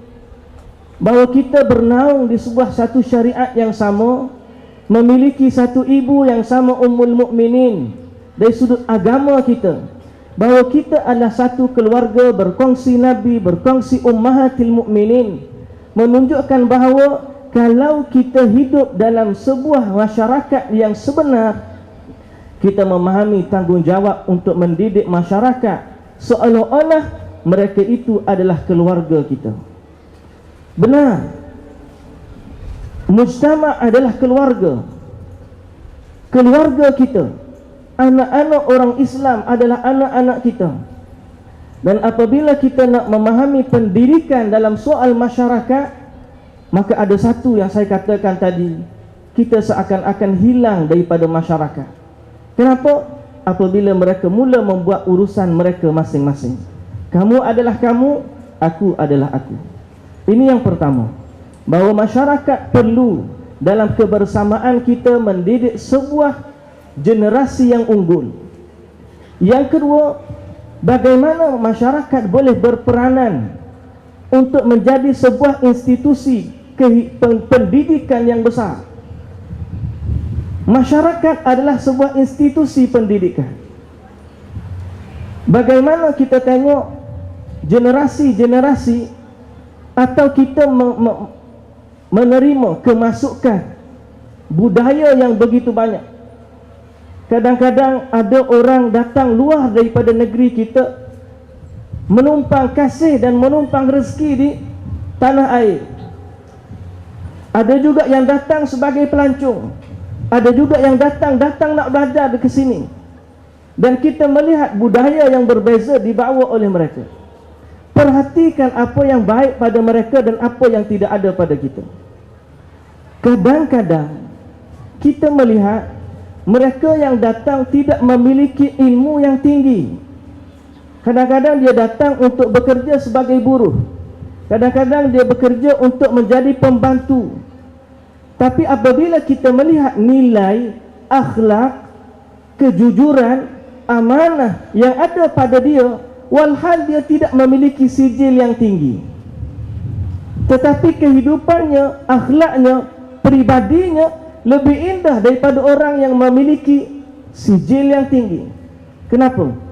Bahawa kita bernaung di sebuah satu syariat yang sama, memiliki satu ibu yang sama, ummul mukminin. Dari sudut agama kita, bahawa kita adalah satu keluarga berkongsi Nabi, berkongsi ummahatil mukminin, menunjukkan bahawa kalau kita hidup dalam sebuah masyarakat yang sebenar, kita memahami tanggungjawab untuk mendidik masyarakat seolah-olah mereka itu adalah keluarga kita. Benar, mujtama adalah keluarga, keluarga kita. Anak-anak orang Islam adalah anak-anak kita. Dan apabila kita nak memahami pendidikan dalam soal masyarakat, maka ada satu yang saya katakan tadi, kita seakan-akan hilang daripada masyarakat. Kenapa? Apabila mereka mula membuat urusan mereka masing-masing. Kamu adalah kamu, aku adalah aku. Ini yang pertama, bahawa masyarakat perlu dalam kebersamaan kita mendidik sebuah generasi yang unggul. Yang kedua, bagaimana masyarakat boleh berperanan untuk menjadi sebuah institusi pendidikan yang besar. Masyarakat adalah sebuah institusi pendidikan. Bagaimana kita tengok generasi-generasi atau kita menerima kemasukan budaya yang begitu banyak. Kadang-kadang ada orang datang luar daripada negeri kita menumpang kasih dan menumpang rezeki di tanah air. Ada juga yang datang sebagai pelancong, ada juga yang datang nak belajar ke sini. Dan kita melihat budaya yang berbeza dibawa oleh mereka. Perhatikan apa yang baik pada mereka dan apa yang tidak ada pada kita. Kadang-kadang kita melihat mereka yang datang tidak memiliki ilmu yang tinggi. Kadang-kadang dia datang untuk bekerja sebagai buruh, kadang-kadang dia bekerja untuk menjadi pembantu. Tapi apabila kita melihat nilai, akhlak, kejujuran, amanah yang ada pada dia, walhal dia tidak memiliki sijil yang tinggi, tetapi kehidupannya, akhlaknya, pribadinya lebih indah daripada orang yang memiliki sijil yang tinggi. Kenapa?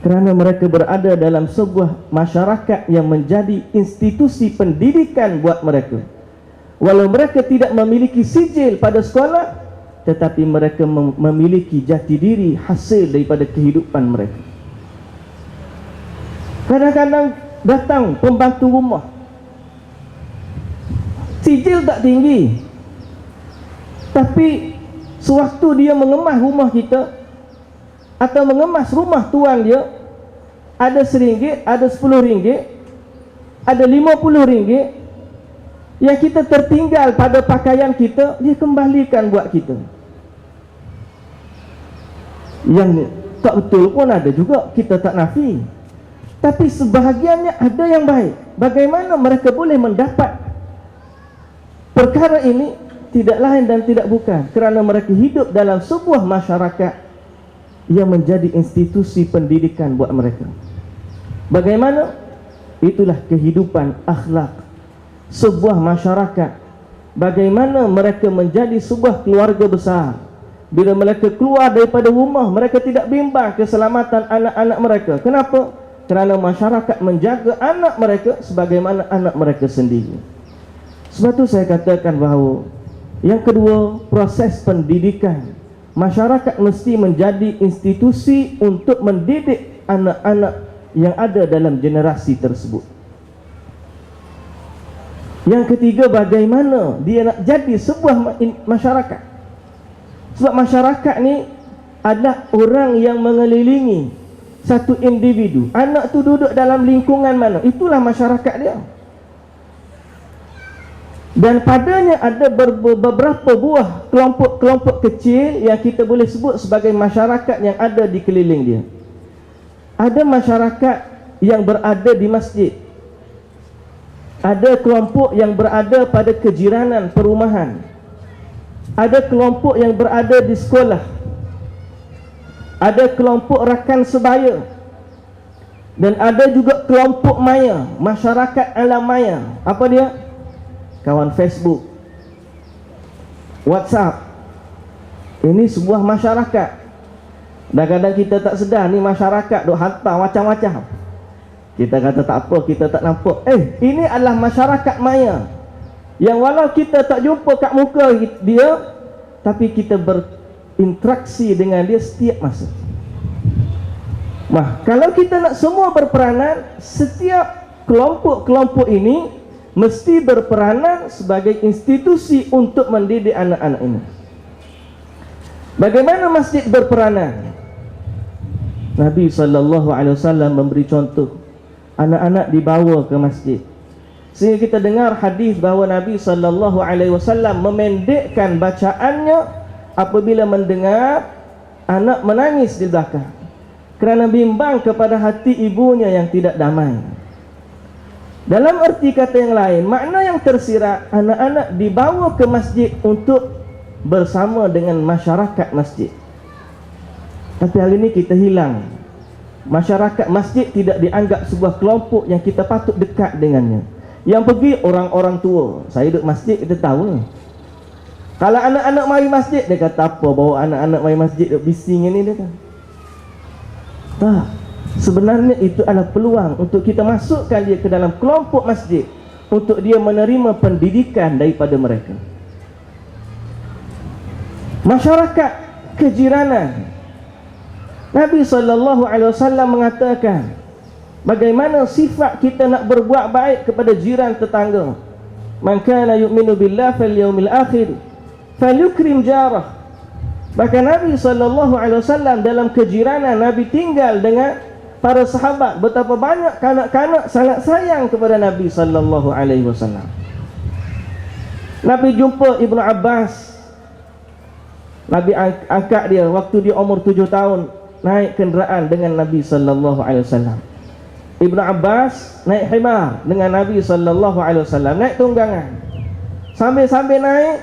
Kerana mereka berada dalam sebuah masyarakat yang menjadi institusi pendidikan buat mereka. Walau mereka tidak memiliki sijil pada sekolah, tetapi mereka memiliki jati diri hasil daripada kehidupan mereka. Kadang-kadang datang pembantu rumah, sijil tak tinggi, tapi sewaktu dia mengemas rumah kita atau mengemas rumah tuan dia, ada RM1, ada RM10, ada RM50 yang kita tertinggal pada pakaian kita, dia kembalikan buat kita. Yang tak betul pun ada juga, kita tak nafi. Tapi sebahagiannya ada yang baik. Bagaimana mereka boleh mendapat perkara ini? Tidak lain dan tidak bukan kerana mereka hidup dalam sebuah masyarakat yang menjadi institusi pendidikan buat mereka. Bagaimana? Itulah kehidupan akhlak sebuah masyarakat. Bagaimana mereka menjadi sebuah keluarga besar. Bila mereka keluar daripada rumah, mereka tidak bimbang keselamatan anak-anak mereka. Kenapa? Kerana masyarakat menjaga anak mereka sebagaimana anak mereka sendiri. Sebab itu saya katakan bahawa yang kedua, proses pendidikan. Masyarakat mesti menjadi institusi untuk mendidik anak-anak yang ada dalam generasi tersebut. Yang ketiga, bagaimana dia nak jadi sebuah masyarakat. Sebab masyarakat ni adalah orang yang mengelilingi satu individu. Anak tu duduk dalam lingkungan mana, itulah masyarakat dia. Dan padanya ada beberapa buah kelompok-kelompok kecil yang kita boleh sebut sebagai masyarakat yang ada di keliling dia. Ada masyarakat yang berada di masjid, ada kelompok yang berada pada kejiranan perumahan, ada kelompok yang berada di sekolah, ada kelompok rakan sebaya, dan ada juga kelompok maya, masyarakat alam maya. Apa dia? Kawan Facebook, WhatsApp. Ini sebuah masyarakat. Kadang-kadang kita tak sedar ni masyarakat duk hantar macam-macam. Kita kata tak apa, kita tak nampak. Ini adalah masyarakat maya yang walau kita tak jumpa kat muka dia, tapi kita berinteraksi dengan dia setiap masa. Kalau kita nak semua berperanan, setiap kelompok-kelompok ini mesti berperanan sebagai institusi untuk mendidik anak-anak ini. Bagaimana masjid berperanan? Nabi SAW memberi contoh. Anak-anak dibawa ke masjid. Sehingga kita dengar hadis bahawa Nabi SAW memendekkan bacaannya apabila mendengar anak menangis di belakang, kerana bimbang kepada hati ibunya yang tidak damai. Dalam erti kata yang lain, makna yang tersirat, anak-anak dibawa ke masjid untuk bersama dengan masyarakat masjid. Tapi hari ini kita hilang. Masyarakat masjid tidak dianggap sebuah kelompok yang kita patut dekat dengannya. Yang pergi orang-orang tua. Saya duduk masjid, kita tahu. Kalau anak-anak mari masjid, dia kata apa bawa anak-anak mari masjid duduk bising ini, dia kata. Tak. Sebenarnya itu adalah peluang untuk kita masukkan dia ke dalam kelompok masjid, untuk dia menerima pendidikan daripada mereka. Masyarakat kejiranan, Nabi SAW mengatakan bagaimana sifat kita nak berbuat baik kepada jiran tetangga. Man kana yu'minu billahi fal yawmil akhir falyukrim jarah. Bahkan Nabi SAW dalam kejiranan, Nabi tinggal dengan para sahabat. Betapa banyak kanak-kanak sangat sayang kepada Nabi SAW. Nabi jumpa Ibnu Abbas. Nabi angkat dia waktu dia umur 7 tahun, naik kenderaan dengan Nabi SAW. Ibnu Abbas naik himar dengan Nabi SAW, naik tunggangan. Sambil-sambil naik,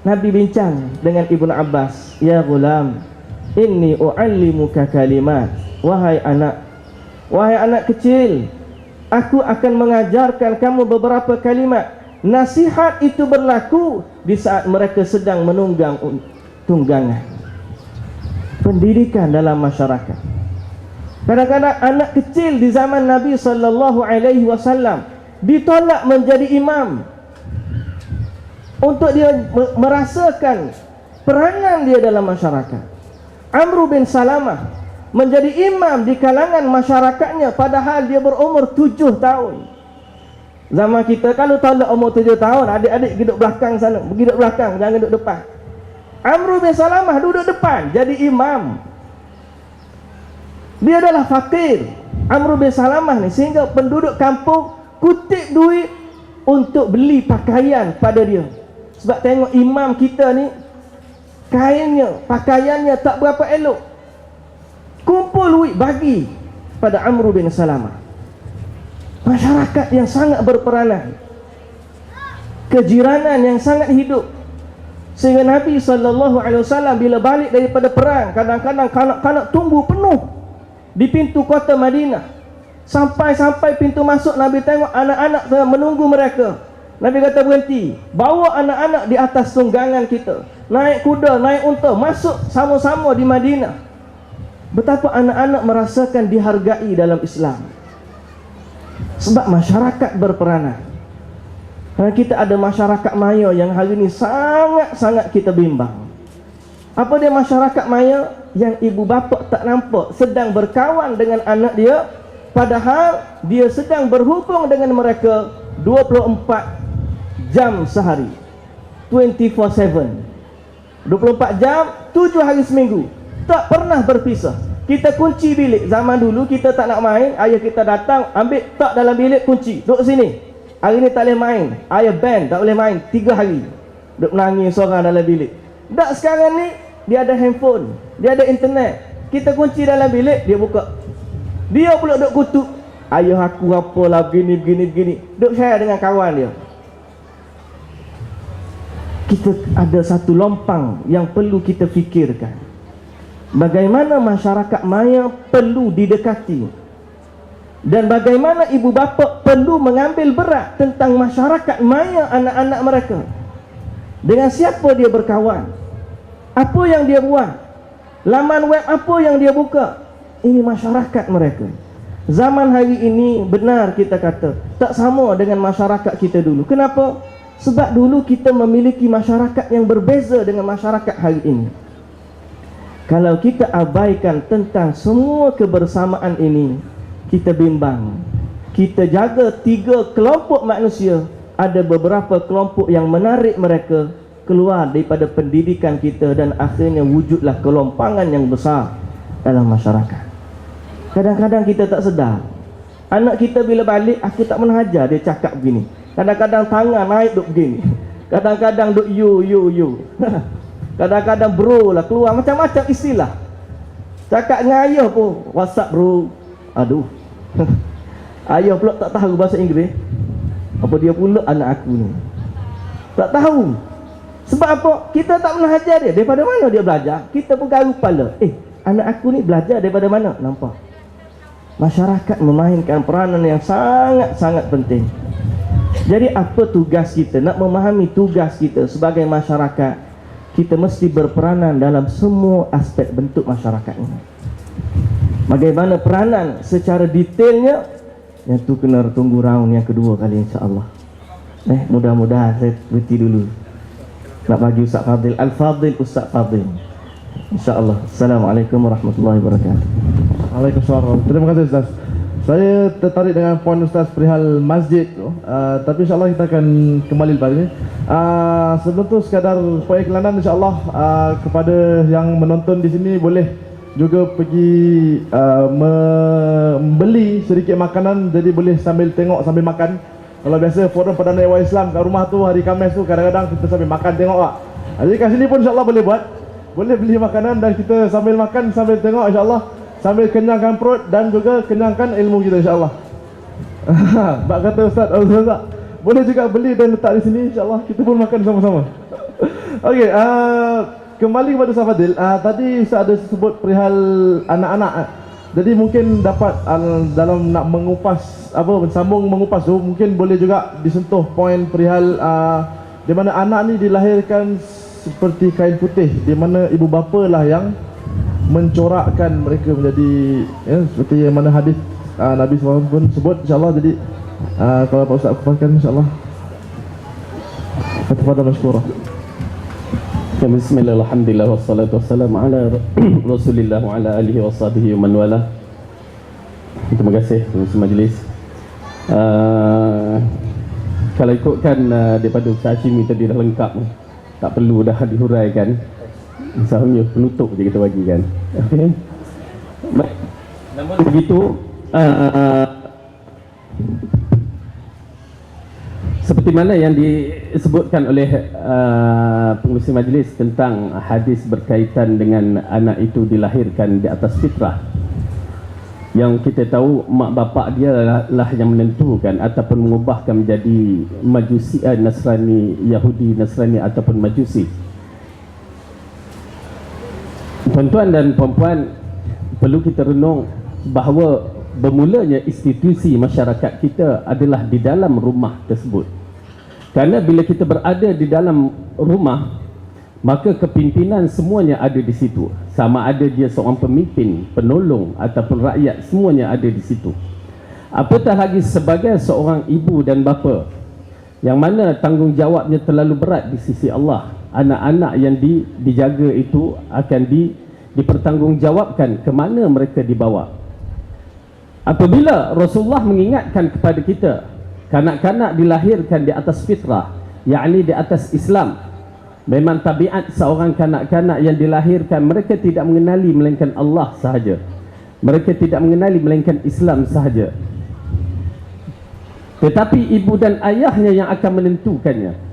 Nabi bincang dengan Ibnu Abbas, ya gulam, inni u'allimuka kalimat. Wahai anak kecil, aku akan mengajarkan kamu beberapa kalimat. Nasihat itu berlaku di saat mereka sedang menunggang tunggangan. Pendidikan dalam masyarakat. Kadang-kadang anak kecil di zaman Nabi SAW ditolak menjadi imam, untuk dia merasakan peranan dia dalam masyarakat. Amr bin Salamah menjadi imam di kalangan masyarakatnya padahal dia berumur 7 tahun. Zaman kita kalau tolak umur 7 tahun, adik-adik duduk belakang sana, pergi duduk belakang, jangan duduk depan. Amr bin Salamah duduk depan jadi imam. Dia adalah fakir, Amr bin Salamah ni, sehingga penduduk kampung kutip duit untuk beli pakaian pada dia. Sebab tengok imam kita ni kainnya, pakaiannya tak berapa elok. Kumpul duit bagi pada Amr bin Salamah. Masyarakat yang sangat berperanan, kejiranan yang sangat hidup. Sehingga Nabi SAW bila balik daripada perang, kadang-kadang kanak-kanak tunggu penuh di pintu kota Madinah. Sampai pintu masuk, Nabi tengok anak-anak tengah menunggu mereka. Nabi kata berhenti, bawa anak-anak di atas tunggangan kita, naik kuda, naik unta, masuk sama-sama di Madinah. Betapa anak-anak merasakan dihargai dalam Islam. Sebab masyarakat berperanan. Karena kita ada masyarakat maya yang hari ini sangat-sangat kita bimbang. Apa dia masyarakat maya? Yang ibu bapa tak nampak sedang berkawan dengan anak dia, padahal dia sedang berhubung dengan mereka 24 jam sehari, 24/7, 24 jam 7 hari seminggu, tak pernah berpisah. Kita kunci bilik. Zaman dulu kita tak nak main, ayah kita datang ambil tak dalam bilik, kunci, duduk sini. Hari ni tak boleh main, ayah ban, tak boleh main 3 hari, duduk menangis seorang dalam bilik. Tak, sekarang ni dia ada handphone, dia ada internet. Kita kunci dalam bilik, dia buka, dia pula duduk kutuk, ayah aku apalah begini. Duduk share dengan kawan dia. Kita ada satu lompang yang perlu kita fikirkan. Bagaimana masyarakat maya perlu didekati, dan bagaimana ibu bapa perlu mengambil berat tentang masyarakat maya anak-anak mereka. Dengan siapa dia berkawan, apa yang dia buat, laman web apa yang dia buka. Ini masyarakat mereka. Zaman hari ini benar kita kata tak sama dengan masyarakat kita dulu. Kenapa? Sebab dulu kita memiliki masyarakat yang berbeza dengan masyarakat hari ini. Kalau kita abaikan tentang semua kebersamaan ini, kita bimbang. Kita jaga 3 kelompok manusia, ada beberapa kelompok yang menarik mereka keluar daripada pendidikan kita, dan akhirnya wujudlah kelompangan yang besar dalam masyarakat. Kadang-kadang kita tak sedar Anak kita bila balik, aku tak pernah ajar dia cakap begini. Kadang-kadang tangan naik duk begini, kadang-kadang duk you kadang-kadang bro lah keluar macam-macam istilah. Cakap dengan ayah pun WhatsApp bro, aduh. Ayah pula tak tahu bahasa Inggeris. Apa dia pula anak aku ni tak tahu. Sebab apa? Kita tak pernah ajar dia. Daripada mana dia belajar? Kita pun garuk kepala. Anak aku ni belajar daripada mana? Nampak? Masyarakat memainkan peranan yang sangat-sangat penting. Jadi apa tugas kita? Nak memahami tugas kita sebagai masyarakat, kita mesti berperanan dalam semua aspek bentuk masyarakat ini. Bagaimana peranan secara detailnya, yang tu kena tunggu round yang kedua kali insya-Allah. Mudah-mudahan saya berhenti dulu. Nak bagi Ustaz Fadil, Al-Fadil Ustaz Fadil. InsyaAllah. Assalamualaikum warahmatullahi wabarakatuh. Waalaikumsalam. Terima kasih Ustaz. Saya tertarik dengan poin Ustaz perihal masjid tu. Tapi insyaAllah kita akan kembali lepas ini. Sebelum tu sekadar pengiklanan insyaAllah kepada yang menonton di sini boleh juga pergi membeli sedikit makanan. Jadi boleh sambil tengok sambil makan. Kalau biasa forum Perdana Ewa Islam kat rumah tu hari Khamis tu kadang-kadang kita sambil makan tengok tak. Jadi kat sini pun insyaAllah boleh buat. Boleh beli makanan dan kita sambil makan sambil tengok insyaAllah, sambil kenyangkan perut dan juga kenyangkan ilmu kita insyaAllah. Bak kata Ustaz Al-Razak, boleh juga beli dan letak di sini insyaAllah, kita pun makan sama-sama. Okey, kembali kepada Ustaz Fadil. Tadi Ustaz ada sebut perihal anak-anak. Jadi mungkin dapat dalam nak mengupas sambung mengupas tu, mungkin boleh juga disentuh poin perihal di mana anak ni dilahirkan seperti kain putih, di mana ibu bapa lah yang mencorakkan mereka menjadi seperti yang mana hadis Nabi SAW pun sebut insyaAllah. Jadi kalau Pak Ustaz kupaskan insyaAllah. Tafadhal mashkura. Bismillah, alhamdulillah, wassalatu wassalamu ala Rasulillah wa ala alihi wa sahbihi wa man wala. Terima kasih pengurus majlis. Kalau ikutkan daripada Ustaz Hashimi tadi dah lengkap, tak perlu dah dihuraikan. Misalnya penutup je kita bagi kan. Okey. Baik. Namun begitu seperti mana yang disebutkan oleh pengurusi majlis tentang hadis berkaitan dengan anak itu dilahirkan di atas fitrah, yang kita tahu mak bapak dia lah yang menentukan ataupun mengubahkan menjadi Majusi, Nasrani, Yahudi, Nasrani ataupun Majusi. Tuan-tuan dan puan-puan, perlu kita renung bahawa bermulanya institusi masyarakat kita adalah di dalam rumah tersebut. Kerana bila kita berada di dalam rumah, maka kepimpinan semuanya ada di situ. Sama ada dia seorang pemimpin, penolong ataupun rakyat, semuanya ada di situ. Apatah lagi sebagai seorang ibu dan bapa, yang mana tanggungjawabnya terlalu berat di sisi Allah. Anak-anak yang dijaga itu akan dipertanggungjawabkan ke mana mereka dibawa. Apabila Rasulullah mengingatkan kepada kita, kanak-kanak dilahirkan di atas fitrah, yakni di atas Islam. Memang tabiat seorang kanak-kanak yang dilahirkan, mereka tidak mengenali melainkan Allah sahaja. Mereka tidak mengenali melainkan Islam sahaja. Tetapi ibu dan ayahnya yang akan menentukannya.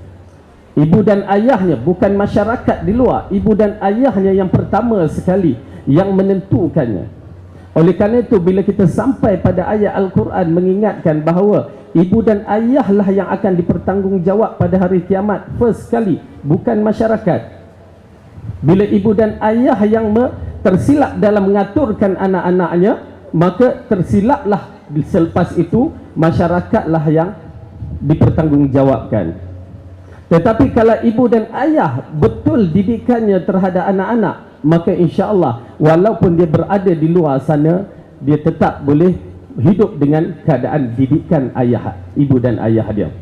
Ibu dan ayahnya, bukan masyarakat di luar. Ibu dan ayahnya yang pertama sekali yang menentukannya. Oleh kerana itu, bila kita sampai pada ayat Al-Quran mengingatkan bahawa ibu dan ayahlah yang akan dipertanggungjawab pada hari kiamat, first sekali, bukan masyarakat. Bila ibu dan ayah yang tersilap dalam mengaturkan anak-anaknya, maka tersilaplah selepas itu masyarakatlah yang dipertanggungjawabkan. Tetapi kalau ibu dan ayah betul didikannya terhadap anak-anak, maka insya-Allah walaupun dia berada di luar sana, dia tetap boleh hidup dengan keadaan didikan ayah, ibu dan ayah dia.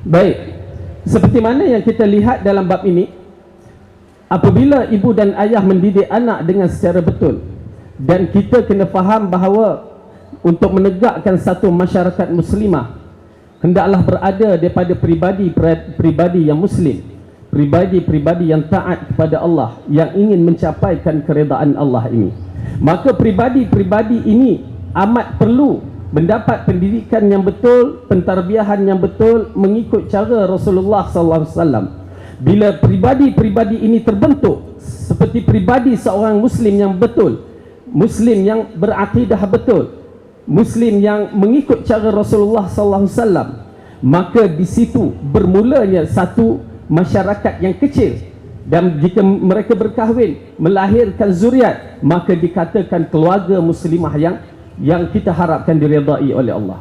Baik, seperti mana yang kita lihat dalam bab ini, apabila ibu dan ayah mendidik anak dengan secara betul, dan kita kena faham bahawa untuk menegakkan satu masyarakat muslimah, hendaklah berada daripada pribadi yang muslim, pribadi yang taat kepada Allah, yang ingin mencapaikan keredaan Allah ini. Maka pribadi ini amat perlu mendapat pendidikan yang betul, pentarbiahan yang betul mengikut cara Rasulullah sallallahu alaihi wasallam. Bila pribadi-pribadi ini terbentuk seperti pribadi seorang muslim yang betul, muslim yang berakidah betul, muslim yang mengikut cara Rasulullah sallallahu alaihi wasallam, maka di situ bermulanya satu masyarakat yang kecil, dan jika mereka berkahwin melahirkan zuriat, maka dikatakan keluarga muslimah yang kita harapkan diredai oleh Allah.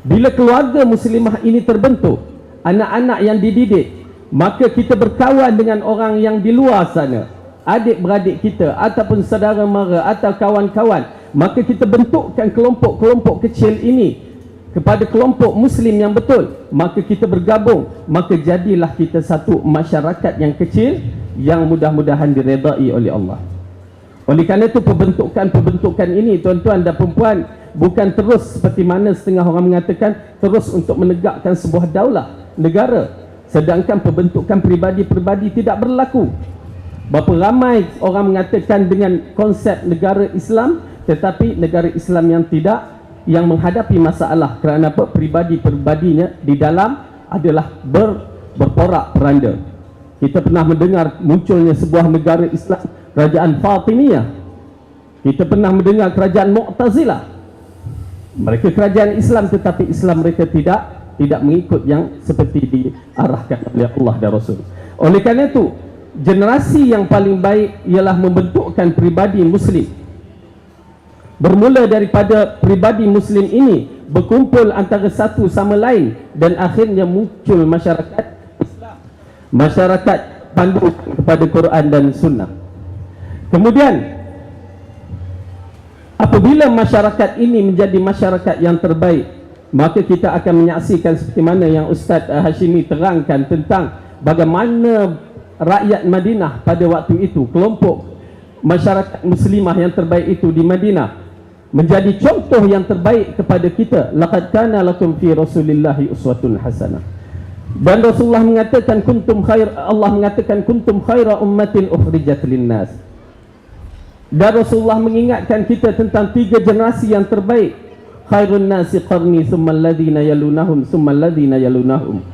Bila keluarga muslimah ini terbentuk, anak-anak yang dididik, maka kita berkawan dengan orang yang di luar sana, adik-beradik kita ataupun saudara mara atau kawan-kawan, maka kita bentukkan kelompok-kelompok kecil ini kepada kelompok muslim yang betul, maka kita bergabung, maka jadilah kita satu masyarakat yang kecil yang mudah-mudahan diredai oleh Allah. Oleh kerana itu pembentukan ini, tuan-tuan dan perempuan, bukan terus seperti mana setengah orang mengatakan terus untuk menegakkan sebuah daulah negara, sedangkan pembentukan pribadi-pribadi tidak berlaku. Berapa ramai orang mengatakan dengan konsep negara Islam, tetapi negara Islam yang tidak, yang menghadapi masalah kerana apa? Pribadi-pribadinya di dalam adalah berporak peranda. Kita pernah mendengar munculnya sebuah negara Islam, kerajaan Fatimiyah. Kita pernah mendengar kerajaan Mu'tazilah. Mereka kerajaan Islam, tetapi Islam mereka tidak mengikut yang seperti diarahkan oleh Allah dan Rasul. Oleh kerana itu, generasi yang paling baik ialah membentukkan pribadi muslim. Bermula daripada pribadi muslim ini berkumpul antara satu sama lain, dan akhirnya muncul masyarakat Islam, masyarakat pandu kepada Quran dan Sunnah. Kemudian apabila masyarakat ini menjadi masyarakat yang terbaik, maka kita akan menyaksikan seperti mana yang Ustaz Hashimi terangkan tentang bagaimana rakyat Madinah pada waktu itu, kelompok masyarakat muslimah yang terbaik itu di Madinah, menjadi contoh yang terbaik kepada kita. Laqad kana lakum fi Rasulillahi uswatun hasanah. Dan Rasulullah mengatakan Allah mengatakan kuntum khaira ummatin ukhrijat linnas. Dan Rasulullah mengingatkan kita tentang 3 generasi yang terbaik. Khairun nasi qarni thumma alladhina yalunahum thumma alladhina yalunahum.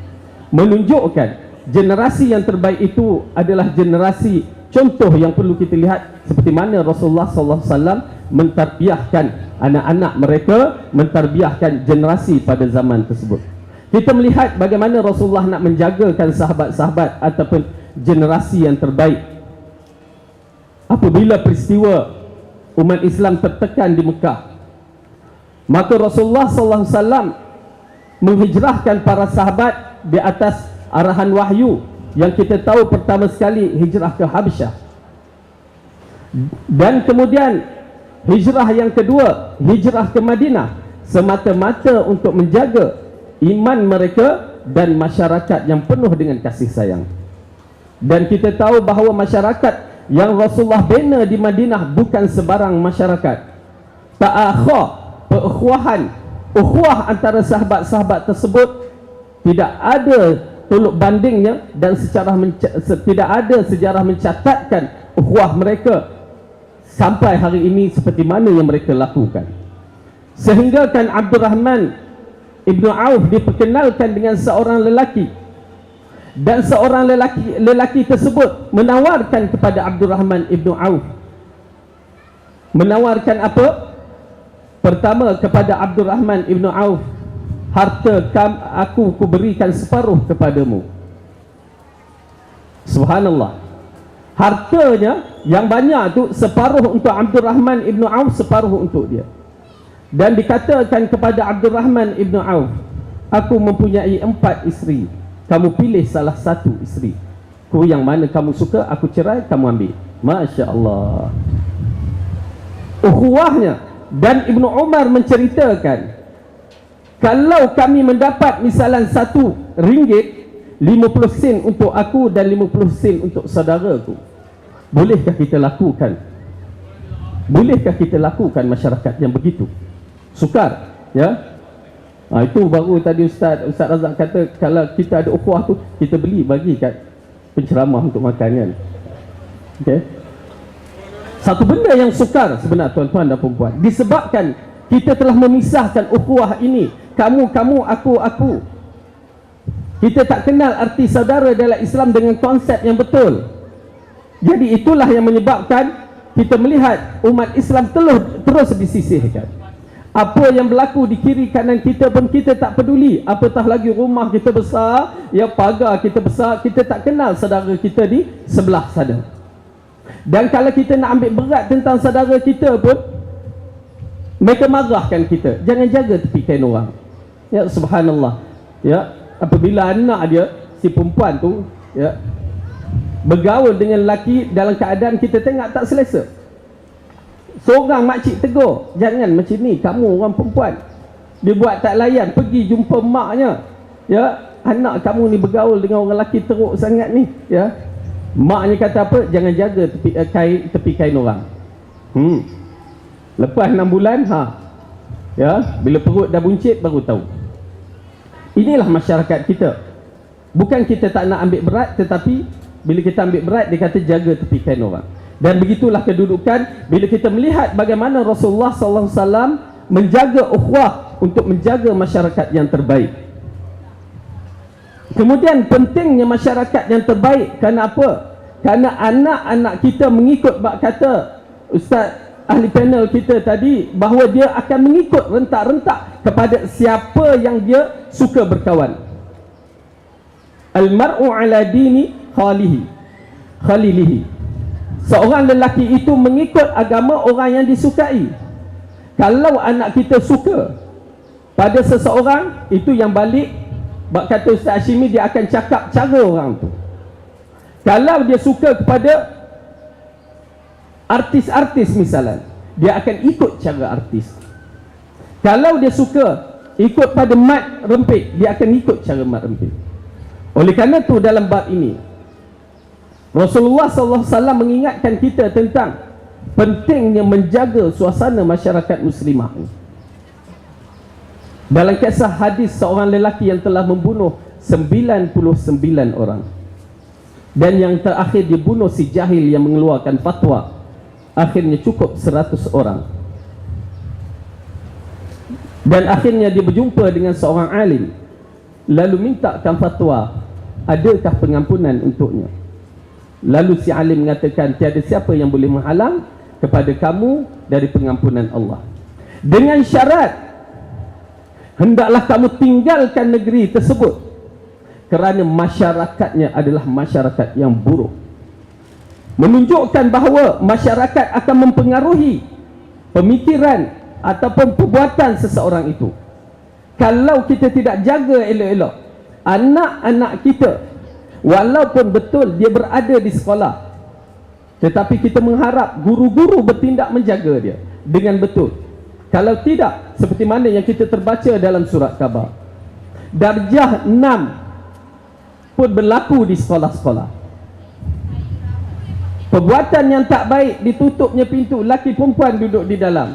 Menunjukkan generasi yang terbaik itu adalah generasi contoh yang perlu kita lihat, seperti mana Rasulullah sallallahu alaihi wasallam mentarbiahkan anak-anak mereka, mentarbiahkan generasi pada zaman tersebut. Kita melihat bagaimana Rasulullah nak menjagakan sahabat-sahabat ataupun generasi yang terbaik. Apabila peristiwa umat Islam tertekan di Mekah, maka Rasulullah sallallahu alaihi wasallam menghijrahkan para sahabat di atas arahan wahyu, yang kita tahu pertama sekali hijrah ke Habsyah, dan kemudian hijrah yang kedua, hijrah ke Madinah, semata-mata untuk menjaga iman mereka dan masyarakat yang penuh dengan kasih sayang. Dan kita tahu bahawa masyarakat yang Rasulullah bina di Madinah bukan sebarang masyarakat. Ta'akhah, perukhuwahan, ukhuwah antara sahabat-sahabat tersebut tidak ada tolok bandingnya, dan tidak ada sejarah mencatatkan ukhuwah mereka sampai hari ini seperti mana yang mereka lakukan. Sehingga kan Abdurrahman Ibn Auf diperkenalkan dengan seorang lelaki, dan seorang lelaki tersebut menawarkan kepada Abdurrahman Ibn Auf, menawarkan apa? Pertama kepada Abdurrahman Ibn Auf, harta aku berikan separuh kepadamu. Subhanallah, hartanya yang banyak tu separuh untuk Abdurrahman Ibn Auf, separuh untuk dia. Dan dikatakan kepada Abdurrahman Ibn Auf, aku mempunyai 4 isteri, kamu pilih salah satu isteri, yang mana kamu suka, aku cerai, kamu ambil. Masya Allah, ukhuwahnya. Dan Ibnu Umar menceritakan, kalau kami mendapat misalan RM1, 50 sen untuk aku dan 50 sen untuk saudaraku, bolehkah kita lakukan? Bolehkah kita lakukan masyarakat yang begitu? Sukar, ya? Itu baru tadi Ustaz Razak kata, kalau kita ada ukhuwah tu, kita beli bagi kat penceramah untuk makan, kan? Okey. Satu benda yang sukar sebenarnya, tuan-tuan dan perempuan, disebabkan Kita telah memisahkan ukhuwah ini. Kamu, aku. Kita tak kenal arti saudara dalam Islam dengan konsep yang betul. Jadi itulah yang menyebabkan kita melihat umat Islam terus disisihkan. Apa yang berlaku di kiri kanan kita pun kita tak peduli. Apatah lagi rumah kita besar, ya pagar kita besar, kita tak kenal saudara kita di sebelah sana. Dan kalau kita nak ambil berat tentang saudara kita pun, mereka marahkan kita. Jangan jaga tepi kain orang. Ya, subhanallah. Ya, apabila anak dia, si perempuan tu, ya, bergaul dengan lelaki dalam keadaan kita tengok tak selesa, seorang makcik tegur, jangan macam ni, kamu orang perempuan. Dia buat tak layan, pergi jumpa maknya, ya, anak kamu ni bergaul dengan orang lelaki teruk sangat ni, ya. Maknya kata apa? Jangan jaga tepi kain orang. Lepas 6 bulan, ya, bila perut dah buncit baru tahu. Inilah masyarakat kita. Bukan kita tak nak ambil berat, tetapi bila kita ambil berat, dia kata jaga tepi kain orang. Dan begitulah kedudukan bila kita melihat bagaimana Rasulullah SAW menjaga ukhuwah untuk menjaga masyarakat yang terbaik. Kemudian pentingnya masyarakat yang terbaik. Kerana apa? Kerana anak-anak kita mengikut, bak kata Ustaz ahli panel kita tadi, bahawa dia akan mengikut rentak-rentak kepada siapa yang dia suka berkawan. Al-mar'u ala dini khalilihi. Seorang lelaki itu mengikut agama orang yang disukai. Kalau anak kita suka pada seseorang, itu yang balik, bak kata Ustaz Hashimi, dia akan cakap cara orang tu. Kalau dia suka kepada artis-artis misalnya, dia akan ikut cara artis. Kalau dia suka ikut pada mat rempit, dia akan ikut cara mat rempit. Oleh kerana itu dalam bab ini Rasulullah SAW mengingatkan kita tentang pentingnya menjaga suasana masyarakat muslimah. Dalam kisah hadis seorang lelaki yang telah membunuh 99 orang, dan yang terakhir dibunuh si jahil yang mengeluarkan fatwa, akhirnya cukup 100 orang. Dan akhirnya dia berjumpa dengan seorang alim, lalu mintakan fatwa, adakah pengampunan untuknya. Lalu si alim mengatakan, tiada siapa yang boleh menghalang kepada kamu dari pengampunan Allah, dengan syarat hendaklah kamu tinggalkan negeri tersebut, kerana masyarakatnya adalah masyarakat yang buruk. Menunjukkan bahawa masyarakat akan mempengaruhi pemikiran ataupun perbuatan seseorang itu. Kalau kita tidak jaga elok-elok anak-anak kita, walaupun betul dia berada di sekolah, tetapi kita mengharap guru-guru bertindak menjaga dia dengan betul. Kalau tidak, seperti mana yang kita terbaca dalam surat khabar, darjah 6 pun berlaku di sekolah-sekolah. Perbuatan yang tak baik, ditutupnya pintu, lelaki perempuan duduk di dalam.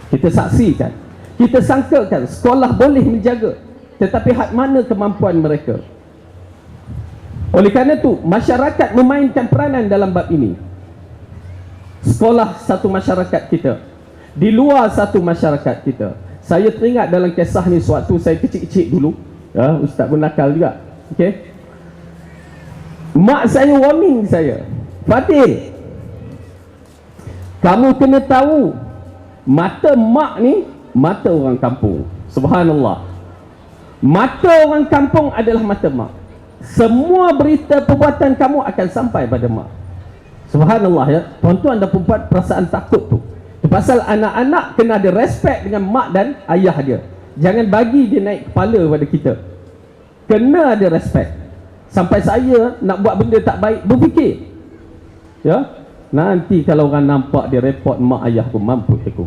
Kita saksikan, kita sangkakan sekolah boleh menjaga, tetapi hak mana kemampuan mereka. Oleh kerana itu, masyarakat memainkan peranan dalam bab ini. Sekolah satu masyarakat kita, di luar satu masyarakat kita. Saya teringat dalam kisah ni sewaktu saya kecil-kecil dulu, ya, Ustaz pun nakal juga, okey. Mak saya warning saya, Fadil, kamu kena tahu, mata mak ni mata orang kampung. Subhanallah, mata orang kampung adalah mata mak. Semua berita perbuatan kamu akan sampai pada mak. Subhanallah, ya, tuan-tuan dan puan, perasaan takut tu. Pasal anak-anak kena ada respect dengan mak dan ayah dia. Jangan bagi dia naik kepala pada kita. Kena ada respect. Sampai saya nak buat benda tak baik, berfikir, ya, nanti kalau orang nampak dia report mak ayah aku, mampus aku.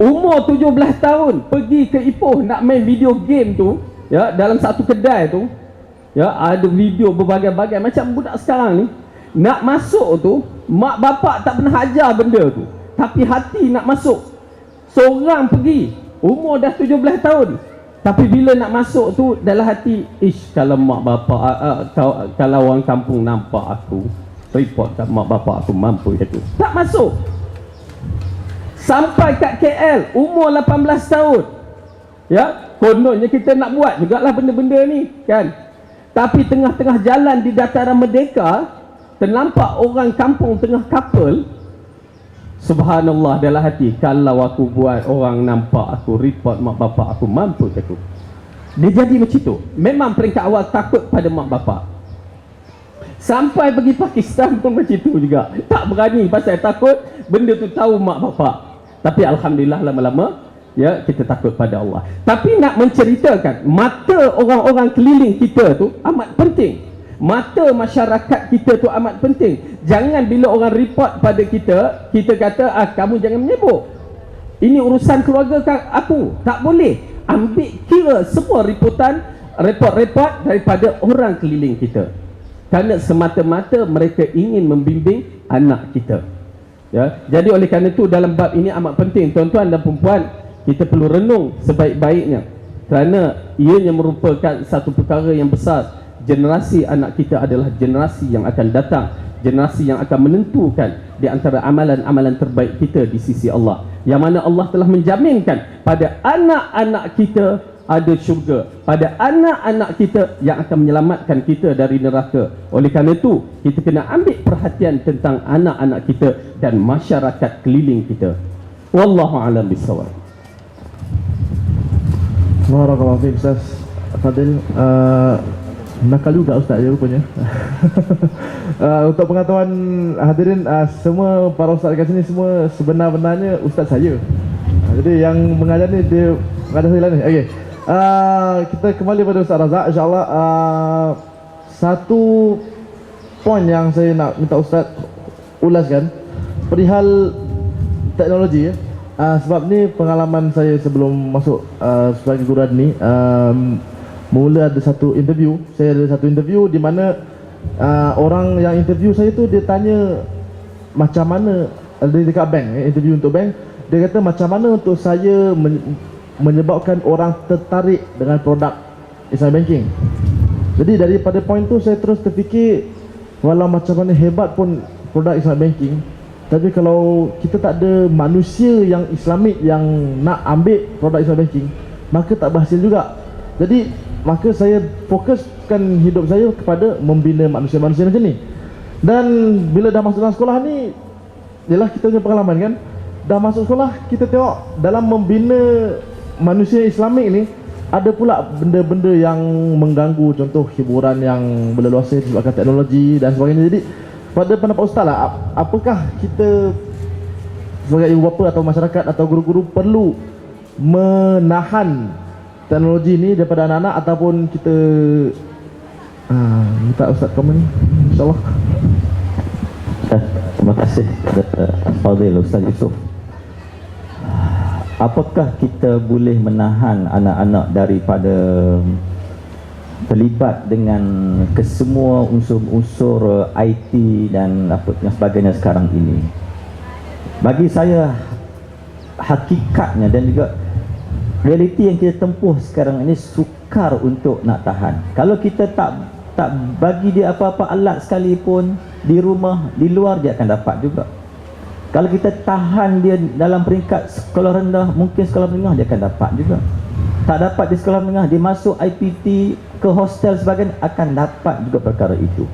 Umur 17 tahun pergi ke Ipoh nak main video game tu, ya, dalam satu kedai tu, ya, ada video berbagai-bagai macam budak sekarang ni. Nak masuk tu, mak bapak tak pernah ajar benda tu, tapi hati nak masuk. Seorang pergi, umur dah 17 tahun, tapi bila nak masuk tu dalam hati, ish, kalau mak bapak kalau orang kampung nampak aku, report kat mak bapak aku, mampu itu. Tak masuk. sampai kat KL umur 18 tahun. Ya, kononnya kita nak buat jugalah benda-benda ni kan. Tapi tengah-tengah jalan di dataran Merdeka, ternampak orang kampung tengah couple. Subhanallah, dalam hati, kalau aku buat orang nampak aku, report mak bapak aku, mampu aku. Dia jadi macam tu. Memang peringkat awal takut pada mak bapak. Sampai pergi Pakistan pun macam tu juga. Tak berani pasal takut benda tu tahu mak bapak. Tapi alhamdulillah lama-lama ya kita takut pada Allah. Tapi nak menceritakan, mata orang-orang keliling kita tu amat penting. Mata masyarakat kita tu amat penting. Jangan bila orang report pada kita, kita kata kamu jangan menyebut. Ini urusan keluarga aku. Tak boleh. Ambil kira semua report-report daripada orang keliling kita. Kerana semata-mata mereka ingin membimbing anak kita. Ya, jadi oleh kerana itu dalam bab ini amat penting tuan-tuan dan puan-puan, kita perlu renung sebaik-baiknya. Kerana ianya merupakan satu perkara yang besar. Generasi anak kita adalah generasi yang akan datang, generasi yang akan menentukan di antara amalan-amalan terbaik kita di sisi Allah, yang mana Allah telah menjaminkan pada anak-anak kita ada syurga, pada anak-anak kita yang akan menyelamatkan kita dari neraka. Oleh kerana itu kita kena ambil perhatian tentang anak-anak kita dan masyarakat keliling kita. Wallahu a'lam bishawab. Barakallahu fiik Ustaz Fadil. Nakal juga Ustaz ya rupanya. Untuk pengetahuan hadirin, semua para Ustaz kat sini semua sebenar-benarnya Ustaz saya. Jadi yang mengajar ni dia mengajar saya lah ni. Okey. Kita kembali pada Ustaz Razak insya-Allah. Satu poin yang saya nak minta Ustaz ulaskan perihal teknologi ya. Sebab ni pengalaman saya sebelum masuk sebagai guru ni. Mula ada satu interview, saya ada satu interview di mana orang yang interview saya tu dia tanya macam mana, dia dekat bank, interview untuk bank, dia kata macam mana untuk saya menyebabkan orang tertarik dengan produk Islamic banking. Jadi daripada poin tu saya terus terfikir, walau macam mana hebat pun produk Islamic banking, tapi kalau kita tak ada manusia yang Islamik yang nak ambil produk Islamic banking, maka tak berhasil juga. Jadi maka saya fokuskan hidup saya kepada membina manusia-manusia macam ni. Dan bila dah masuk dalam sekolah ni, ialah kita punya pengalaman kan, dah masuk sekolah kita tengok dalam membina manusia Islamik ni ada pula benda-benda yang mengganggu, contoh hiburan yang berleluasa disebabkan teknologi dan sebagainya. Jadi pada pendapat Ustaz lah, apakah kita sebagai ibu bapa atau masyarakat atau guru-guru perlu menahan teknologi ni daripada anak-anak, ataupun kita minta Ustaz komen insyaAllah. Terima kasih Fadil Ustaz Yusof. Apakah kita boleh menahan anak-anak daripada terlibat dengan kesemua unsur-unsur IT dan apa yang sebagainya sekarang ini? Bagi saya hakikatnya dan juga realiti yang kita tempuh sekarang ini sukar untuk nak tahan. Kalau kita tak bagi dia apa-apa alat sekalipun di rumah, di luar dia akan dapat juga. Kalau kita tahan dia dalam peringkat sekolah rendah, mungkin sekolah menengah dia akan dapat juga. Tak dapat di sekolah menengah, dia masuk IPT ke hostel sebagainya, akan dapat juga perkara itu.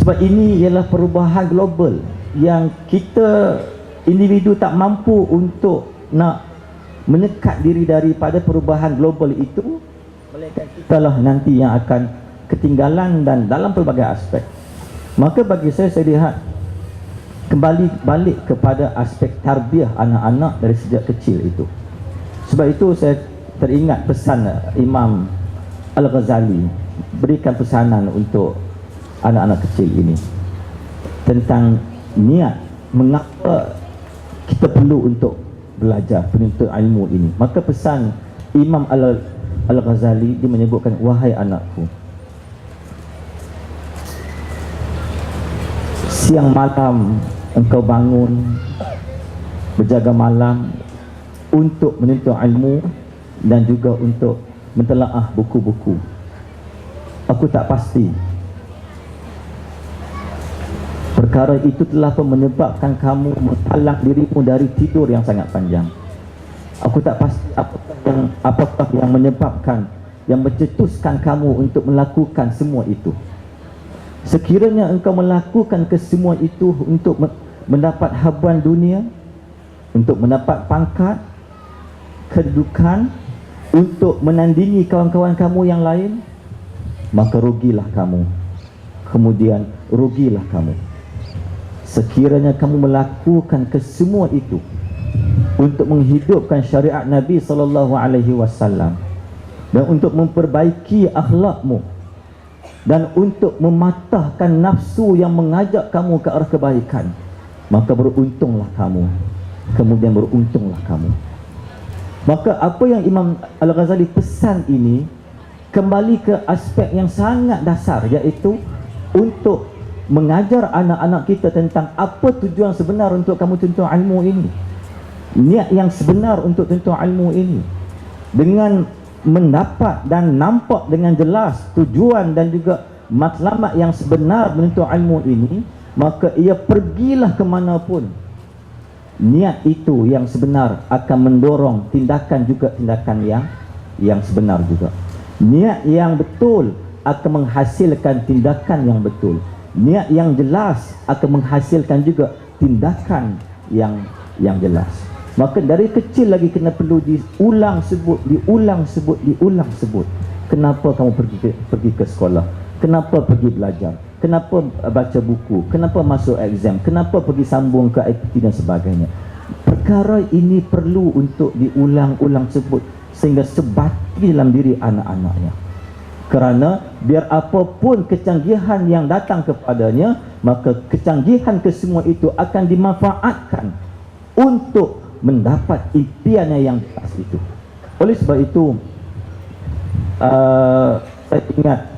Sebab ini ialah perubahan global yang kita individu tak mampu untuk nak menyekat diri daripada perubahan global itu, melainkan kita lah nanti yang akan ketinggalan dan dalam pelbagai aspek. Maka bagi saya lihat kembali balik kepada aspek tarbiyah anak-anak dari sejak kecil itu. Sebab itu saya teringat pesan Imam Al-Ghazali, berikan pesanan untuk anak-anak kecil ini tentang niat mengapa kita perlu untuk belajar penuntut ilmu ini. Maka pesan Imam Al-Ghazali dia menyebutkan, wahai anakku, siang malam engkau bangun berjaga malam untuk menuntut ilmu dan juga untuk mentelaah buku-buku. Aku tak pasti Perkara itu telah pun menyebabkan kamu menghalang dirimu dari tidur yang sangat panjang. Aku tak pasti apakah yang menyebabkan, yang mencetuskan kamu untuk melakukan semua itu. Sekiranya engkau melakukan kesemua itu untuk mendapat habuan dunia, untuk mendapat pangkat, kedudukan, untuk menandingi kawan-kawan kamu yang lain, maka rugilah kamu. Kemudian rugilah kamu. Sekiranya kamu melakukan kesemua itu untuk menghidupkan syariat Nabi SAW dan untuk memperbaiki akhlakmu dan untuk mematahkan nafsu yang mengajak kamu ke arah kebaikan, maka beruntunglah kamu. Kemudian beruntunglah kamu. Maka apa yang Imam Al-Ghazali pesan ini kembali ke aspek yang sangat dasar, iaitu untuk mengajar anak-anak kita tentang apa tujuan sebenar untuk kamu tuntut ilmu ini, niat yang sebenar untuk tuntut ilmu ini, dengan mendapat dan nampak dengan jelas tujuan dan juga matlamat yang sebenar menuntut ilmu ini, maka ia pergilah ke manapun. Niat itu yang sebenar akan mendorong tindakan juga tindakan yang sebenar juga. Niat yang betul akan menghasilkan tindakan yang betul. Niat yang jelas akan menghasilkan juga tindakan yang jelas. Maka dari kecil lagi kena perlu diulang sebut. Kenapa kamu pergi ke sekolah? Kenapa pergi belajar? Kenapa baca buku? Kenapa masuk exam? Kenapa pergi sambung ke IPT dan sebagainya? Perkara ini perlu untuk diulang-ulang sebut sehingga sebati dalam diri anak-anaknya. Kerana biar apapun kecanggihan yang datang kepadanya, maka kecanggihan kesemua itu akan dimanfaatkan untuk mendapat impiannya yang jelas itu. Oleh sebab itu, saya ingat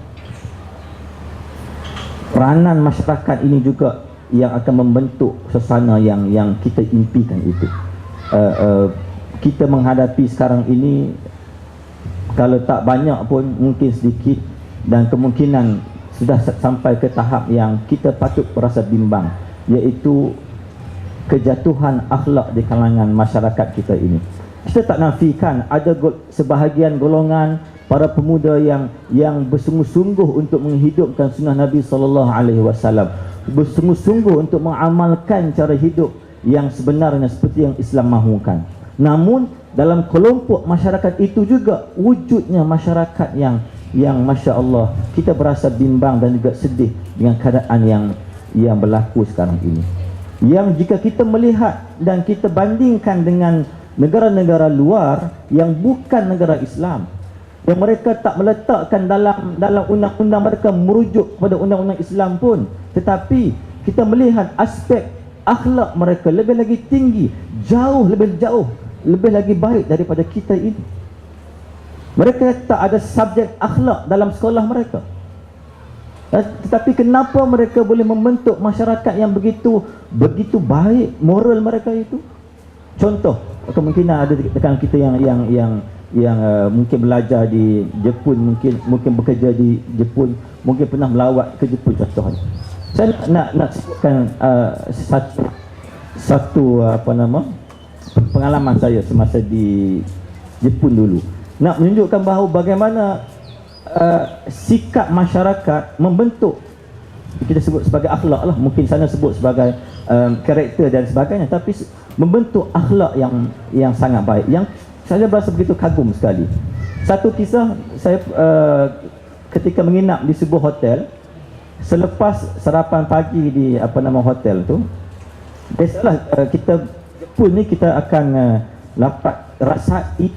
peranan masyarakat ini juga yang akan membentuk suasana yang kita impikan itu. Kita menghadapi sekarang ini, kalau tak banyak pun mungkin sedikit, dan kemungkinan sudah sampai ke tahap yang kita patut berasa bimbang, iaitu kejatuhan akhlak di kalangan masyarakat kita ini. Kita tak nafikan ada sebahagian golongan para pemuda yang bersungguh-sungguh untuk menghidupkan sunnah Nabi SAW, bersungguh-sungguh untuk mengamalkan cara hidup yang sebenarnya seperti yang Islam mahukan. Namun dalam kelompok masyarakat itu juga wujudnya masyarakat yang Masya Allah, kita berasa bimbang dan juga sedih dengan keadaan yang berlaku sekarang ini. Yang jika kita melihat dan kita bandingkan dengan negara-negara luar yang bukan negara Islam, yang mereka tak meletakkan dalam undang-undang mereka merujuk kepada undang-undang Islam pun, tetapi kita melihat aspek akhlak mereka lebih lagi tinggi, lebih lagi baik daripada kita ini. Mereka tak ada subjek akhlak dalam sekolah mereka, tetapi kenapa mereka boleh membentuk masyarakat yang begitu baik moral mereka itu? Contoh, kemungkinan ada rekan kita yang mungkin belajar di Jepun, mungkin bekerja di Jepun, mungkin pernah melawat ke Jepun contohnya. Saya nak sebutkan satu pengalaman saya semasa di Jepun dulu, nak menunjukkan bahawa bagaimana sikap masyarakat membentuk, kita sebut sebagai akhlak lah, mungkin sana sebut sebagai karakter dan sebagainya, tapi membentuk akhlak yang sangat baik, yang saya berasa begitu kagum sekali. Satu kisah, saya ketika menginap di sebuah hotel, selepas sarapan pagi di hotel tu, biasalah kita Jepun ni kita akan dapat rasai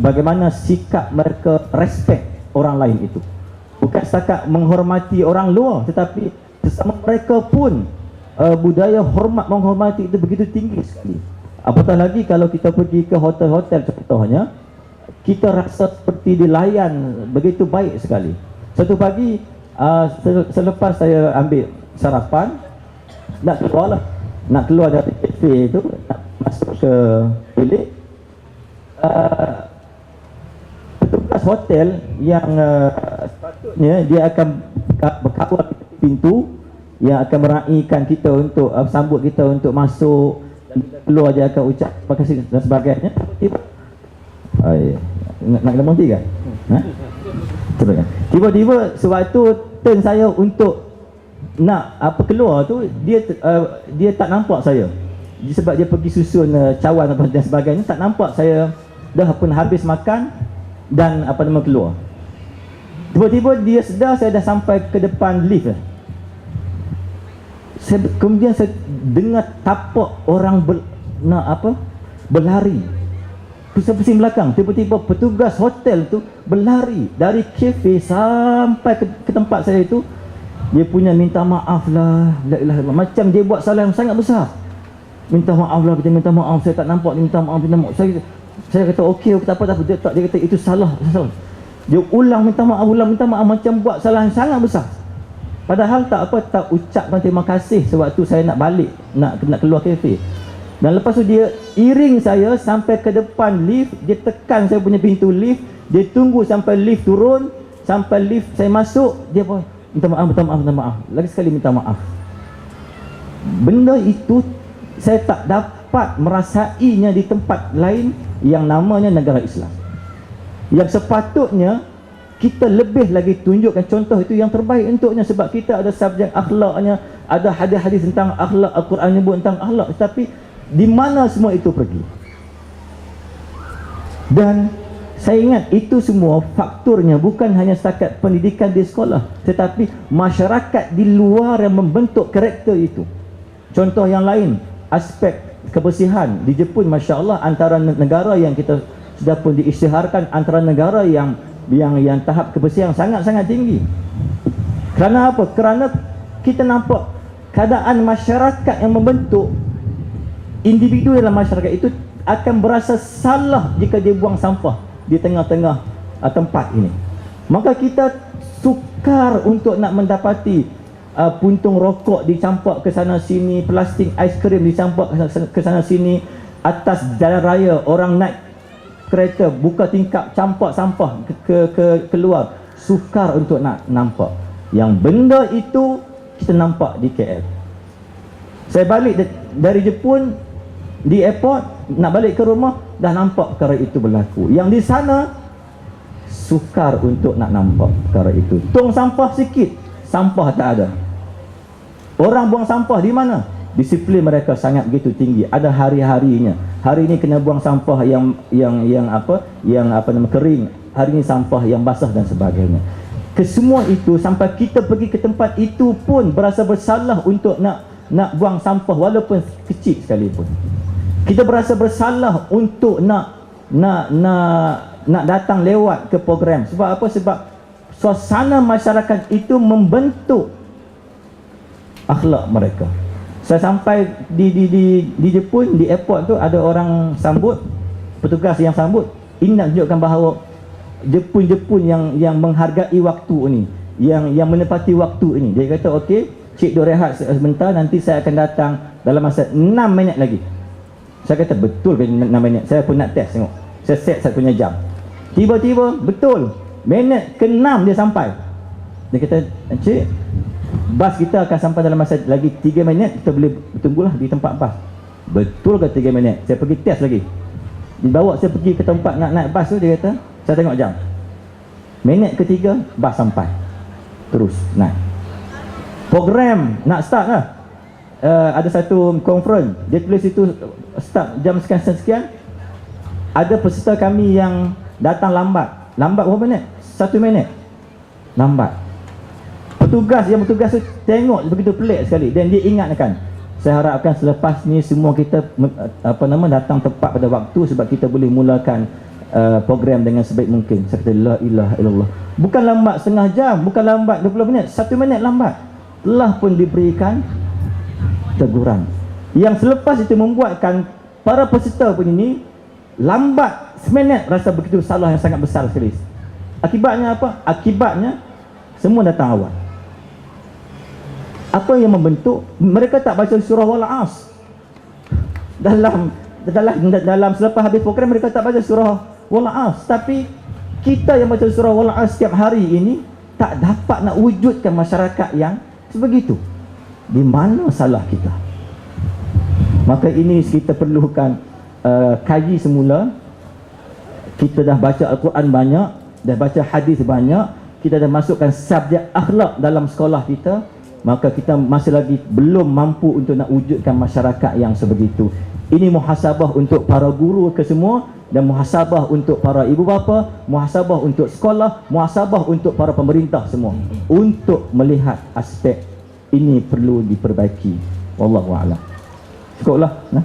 bagaimana sikap mereka respect orang lain itu. Bukan setakat menghormati orang luar, tetapi sesama mereka pun budaya hormat menghormati itu begitu tinggi sekali. Apatah lagi kalau kita pergi ke hotel-hotel contohnya, kita rasa seperti dilayan begitu baik sekali. Satu pagi selepas saya ambil sarapan, nak keluar dari kafe itu, nak masuk ke bilik, petugas hotel yang sepatutnya dia akan berkawal pintu, yang akan meraihkan kita untuk sambut kita untuk masuk, dan bila keluar dia akan ucap terima kasih dan sebagainya. Nak kena berhenti kan? Teruskan. Tiba-tiba sewaktu turn saya untuk nak keluar tu, dia tak nampak saya. Sebab dia pergi susun cawan dan sebagainya, tak nampak saya dah pun habis makan dan keluar. Tiba-tiba dia sedar saya dah sampai ke depan lift. Kemudian saya dengar tapak orang berlari. Pusing-pusing belakang. Tiba-tiba petugas hotel tu berlari dari kafe sampai ke tempat saya itu. Dia punya minta maaf lah, la ilaha illallah. Macam dia buat salah yang sangat besar. Minta maaf lah, kita minta maaf, saya tak nampak, dia minta maaf. Saya kata okey, tak apa. Dia kata itu salah. Dia ulang minta maaf macam buat salah yang sangat besar. Padahal tak ucapkan terima kasih sewaktu saya nak balik, nak keluar kafe. Dan lepas tu dia iring saya sampai ke depan lift, dia tekan saya punya pintu lift, dia tunggu sampai lift turun, sampai lift saya masuk, dia pun minta maaf. Lagi sekali minta maaf. Benda itu saya tak dapat merasainya di tempat lain yang namanya negara Islam. Yang sepatutnya kita lebih lagi tunjukkan contoh itu yang terbaik untuknya, sebab kita ada subjek akhlaknya, ada hadis-hadis tentang akhlak, Al-Quran nyebut tentang akhlak, tapi di mana semua itu pergi? Dan saya ingat itu semua faktornya bukan hanya setakat pendidikan di sekolah, tetapi masyarakat di luar yang membentuk karakter itu. Contoh yang lain, aspek kebersihan di Jepun, Masya Allah, antara negara yang kita sudah pun diisytiharkan, antara negara yang tahap kebersihan sangat-sangat tinggi. Kerana apa? Kerana kita nampak keadaan masyarakat yang membentuk individu dalam masyarakat itu akan berasa salah jika dia buang sampah di tengah-tengah tempat ini. Maka kita sukar untuk nak mendapati puntung rokok dicampak ke sana sini, plastik aiskrim dicampak ke sana sini, atas jalan raya orang naik kereta buka tingkap campak sampah keluar. Sukar untuk nak nampak. Yang benda itu kita nampak di KL. Saya balik dari Jepun, di airport nak balik ke rumah, dah nampak perkara itu berlaku. Yang di sana sukar untuk nak nampak perkara itu. Tong sampah sikit, sampah tak ada. Orang buang sampah di mana? Disiplin mereka sangat begitu tinggi. Ada hari-harinya. Hari ini kena buang sampah yang kering. Hari ini sampah yang basah dan sebagainya. Kesemua itu sampai kita pergi ke tempat itu pun berasa bersalah untuk nak buang sampah walaupun kecil sekalipun. Kita berasa bersalah untuk nak datang lewat ke program. Sebab apa? Sebab suasana masyarakat itu membentuk akhlak mereka. Saya sampai di Jepun, di airport tu ada orang sambut, petugas yang sambut. Ini nak tunjukkan bahawa Jepun yang menghargai waktu ini, yang menepati waktu ini. Dia kata okey, cik duk rehat sebentar, nanti saya akan datang dalam masa 6 minit lagi. Saya kata betul ke 6 minit? Saya pun nak test tengok. Saya set saya punya jam. Tiba-tiba betul, minit ke-6 dia sampai. Dia kata, cik, bas kita akan sampai dalam masa lagi 3 minit, kita boleh tunggulah di tempat bas. Betul ke 3 minit? Saya pergi test lagi. Dibawa saya pergi ke tempat nak naik bas tu, dia kata, saya tengok jam. Minit ke-3 bas sampai. Terus naik. Program nak start lah. Ada satu conference, dia tulis itu start jam sekian-sekian. Ada peserta kami yang datang lambat. Lambat berapa minit? 1 minit. Lambat. Petugas tu tengok begitu pelik sekali, dan dia ingatkan, saya harapkan selepas ni semua kita datang tepat pada waktu, sebab kita boleh mulakan program dengan sebaik mungkin. Saya kata la ilaha illallah. Bukan lambat setengah jam, bukan lambat 20 minit, 1 minit lambat. Telah pun diberikan teguran. Yang selepas itu membuatkan para peserta pun ini lambat seminit rasa begitu salah yang sangat besar sekali. Akibatnya apa? Akibatnya semua datang awal. Apa yang membentuk? Mereka tak baca surah Wal-As. Dalam selepas habis program mereka tak baca surah Wal-As. Tapi kita yang baca surah Wal-As setiap hari ini tak dapat nak wujudkan masyarakat yang sebegitu. di mana salah kita. Maka ini kita perlukan kaji semula. Kita dah baca Al-Quran banyak, dah baca hadis banyak, kita dah masukkan subjek akhlak dalam sekolah kita, maka kita masih lagi belum mampu untuk nak wujudkan masyarakat yang sebegitu. Ini muhasabah untuk para guru ke semua, dan muhasabah untuk para ibu bapa, muhasabah untuk sekolah, muhasabah untuk para pemerintah semua, untuk melihat aspek ini perlu diperbaiki. Wallahu a'lam. Cukuplah. Nah.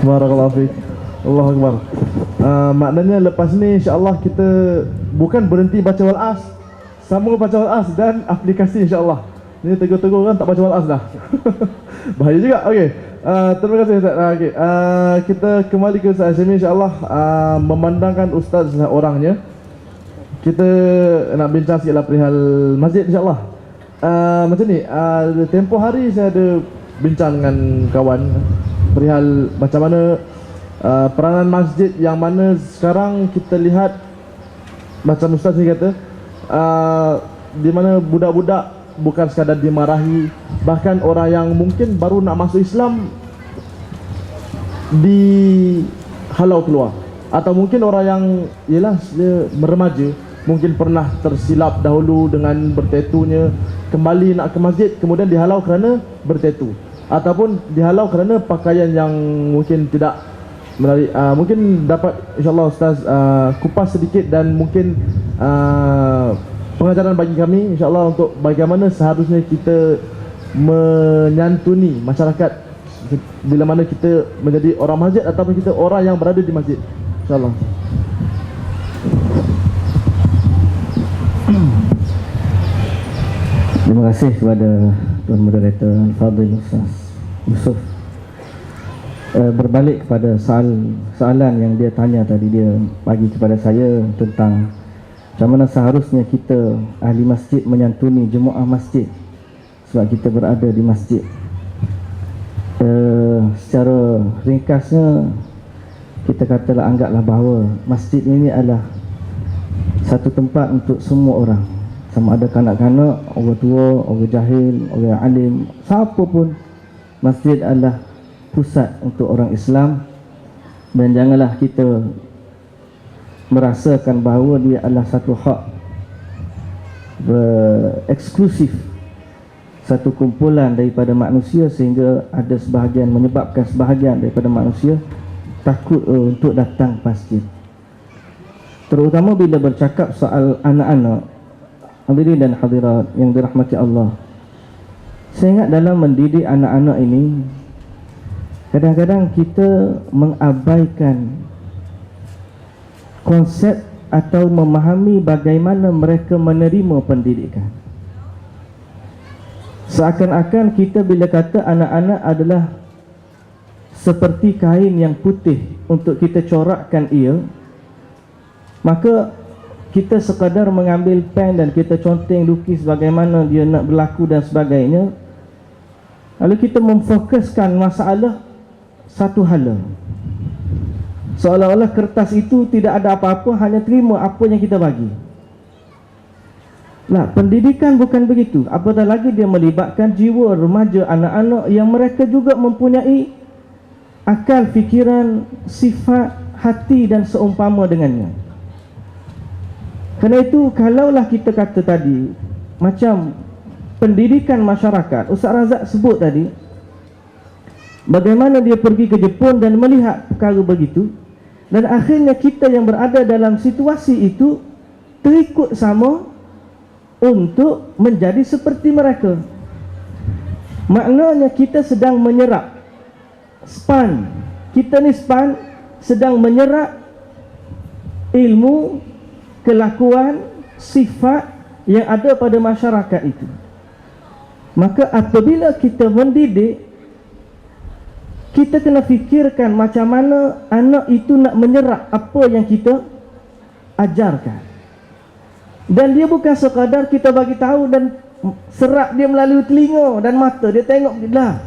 Barakallahu fiik. Allahu akbar. Maknanya lepas ni insya-Allah kita bukan berhenti baca wal-as, sambung baca wal-as dan aplikasi insya-Allah. Ini tegur-tegur kan tak baca wal-as dah. Bahaya juga. Okey. Terima kasih Ustaz. Okay. Kita kembali ke Ustaz Hashimi insya-Allah, memandangkan Ustaz orangnya. Kita nak bincang sikitlah perihal masjid insya-Allah. Macam ni, tempoh hari saya ada bincang dengan kawan perihal macam mana peranan masjid, yang mana sekarang kita lihat macam Ustaz ni kata, di mana budak-budak bukan sekadar dimarahi, bahkan orang yang mungkin baru nak masuk Islam dihalau keluar, atau mungkin orang yang ialah dia remaja, mungkin pernah tersilap dahulu dengan bertatunya, kembali nak ke masjid kemudian dihalau kerana bertatu, ataupun dihalau kerana pakaian yang mungkin tidak menarik. Mungkin dapat insyaAllah Ustaz kupas sedikit dan mungkin pengajaran bagi kami insyaAllah untuk bagaimana seharusnya kita menyantuni masyarakat bila mana kita menjadi orang masjid ataupun kita orang yang berada di masjid insyaAllah. Terima kasih kepada Tuan Moderator Al-Fadhil Ustaz Yusuf. Berbalik kepada soalan yang dia tanya tadi, dia bagi kepada saya tentang macam mana seharusnya kita ahli masjid menyantuni jemaah masjid sebab kita berada di masjid. Secara ringkasnya kita katalah, anggaplah bahawa masjid ini adalah satu tempat untuk semua orang, sama ada kanak-kanak, orang tua, orang jahil, orang alim, siapa pun. Masjid adalah pusat untuk orang Islam, dan janganlah kita merasakan bahawa dia adalah satu hak eksklusif, satu kumpulan daripada manusia, sehingga ada sebahagian, menyebabkan sebahagian daripada manusia takut untuk datang masjid. Terutama bila bercakap soal anak-anak, hadirin dan hadirat yang dirahmati Allah. Saya ingat dalam mendidik anak-anak ini, kadang-kadang kita mengabaikan konsep atau memahami bagaimana mereka menerima pendidikan. Seakan-akan kita bila kata anak-anak adalah seperti kain yang putih untuk kita corakkan ia, maka kita sekadar mengambil pen dan kita conteng lukis bagaimana dia nak berlaku dan sebagainya, lalu kita memfokuskan masalah satu hala, seolah-olah kertas itu tidak ada apa-apa, hanya terima apa yang kita bagi. Nah, pendidikan bukan begitu. Apatah lagi dia melibatkan jiwa remaja, anak-anak yang mereka juga mempunyai akal, fikiran, sifat, hati dan seumpama dengannya. Kerana itu, kalaulah kita kata tadi macam pendidikan masyarakat, Ustaz Razak sebut tadi bagaimana dia pergi ke Jepun dan melihat perkara begitu, dan akhirnya kita yang berada dalam situasi itu terikut sama untuk menjadi seperti mereka. Maknanya kita sedang menyerap span, kita ni span sedang menyerap ilmu, kelakuan, sifat yang ada pada masyarakat itu. Maka apabila kita mendidik, kita kena fikirkan macam mana anak itu nak menyerap apa yang kita ajarkan. Dan dia bukan sekadar kita bagi tahu dan serap dia melalui telinga dan mata, dia tengok dah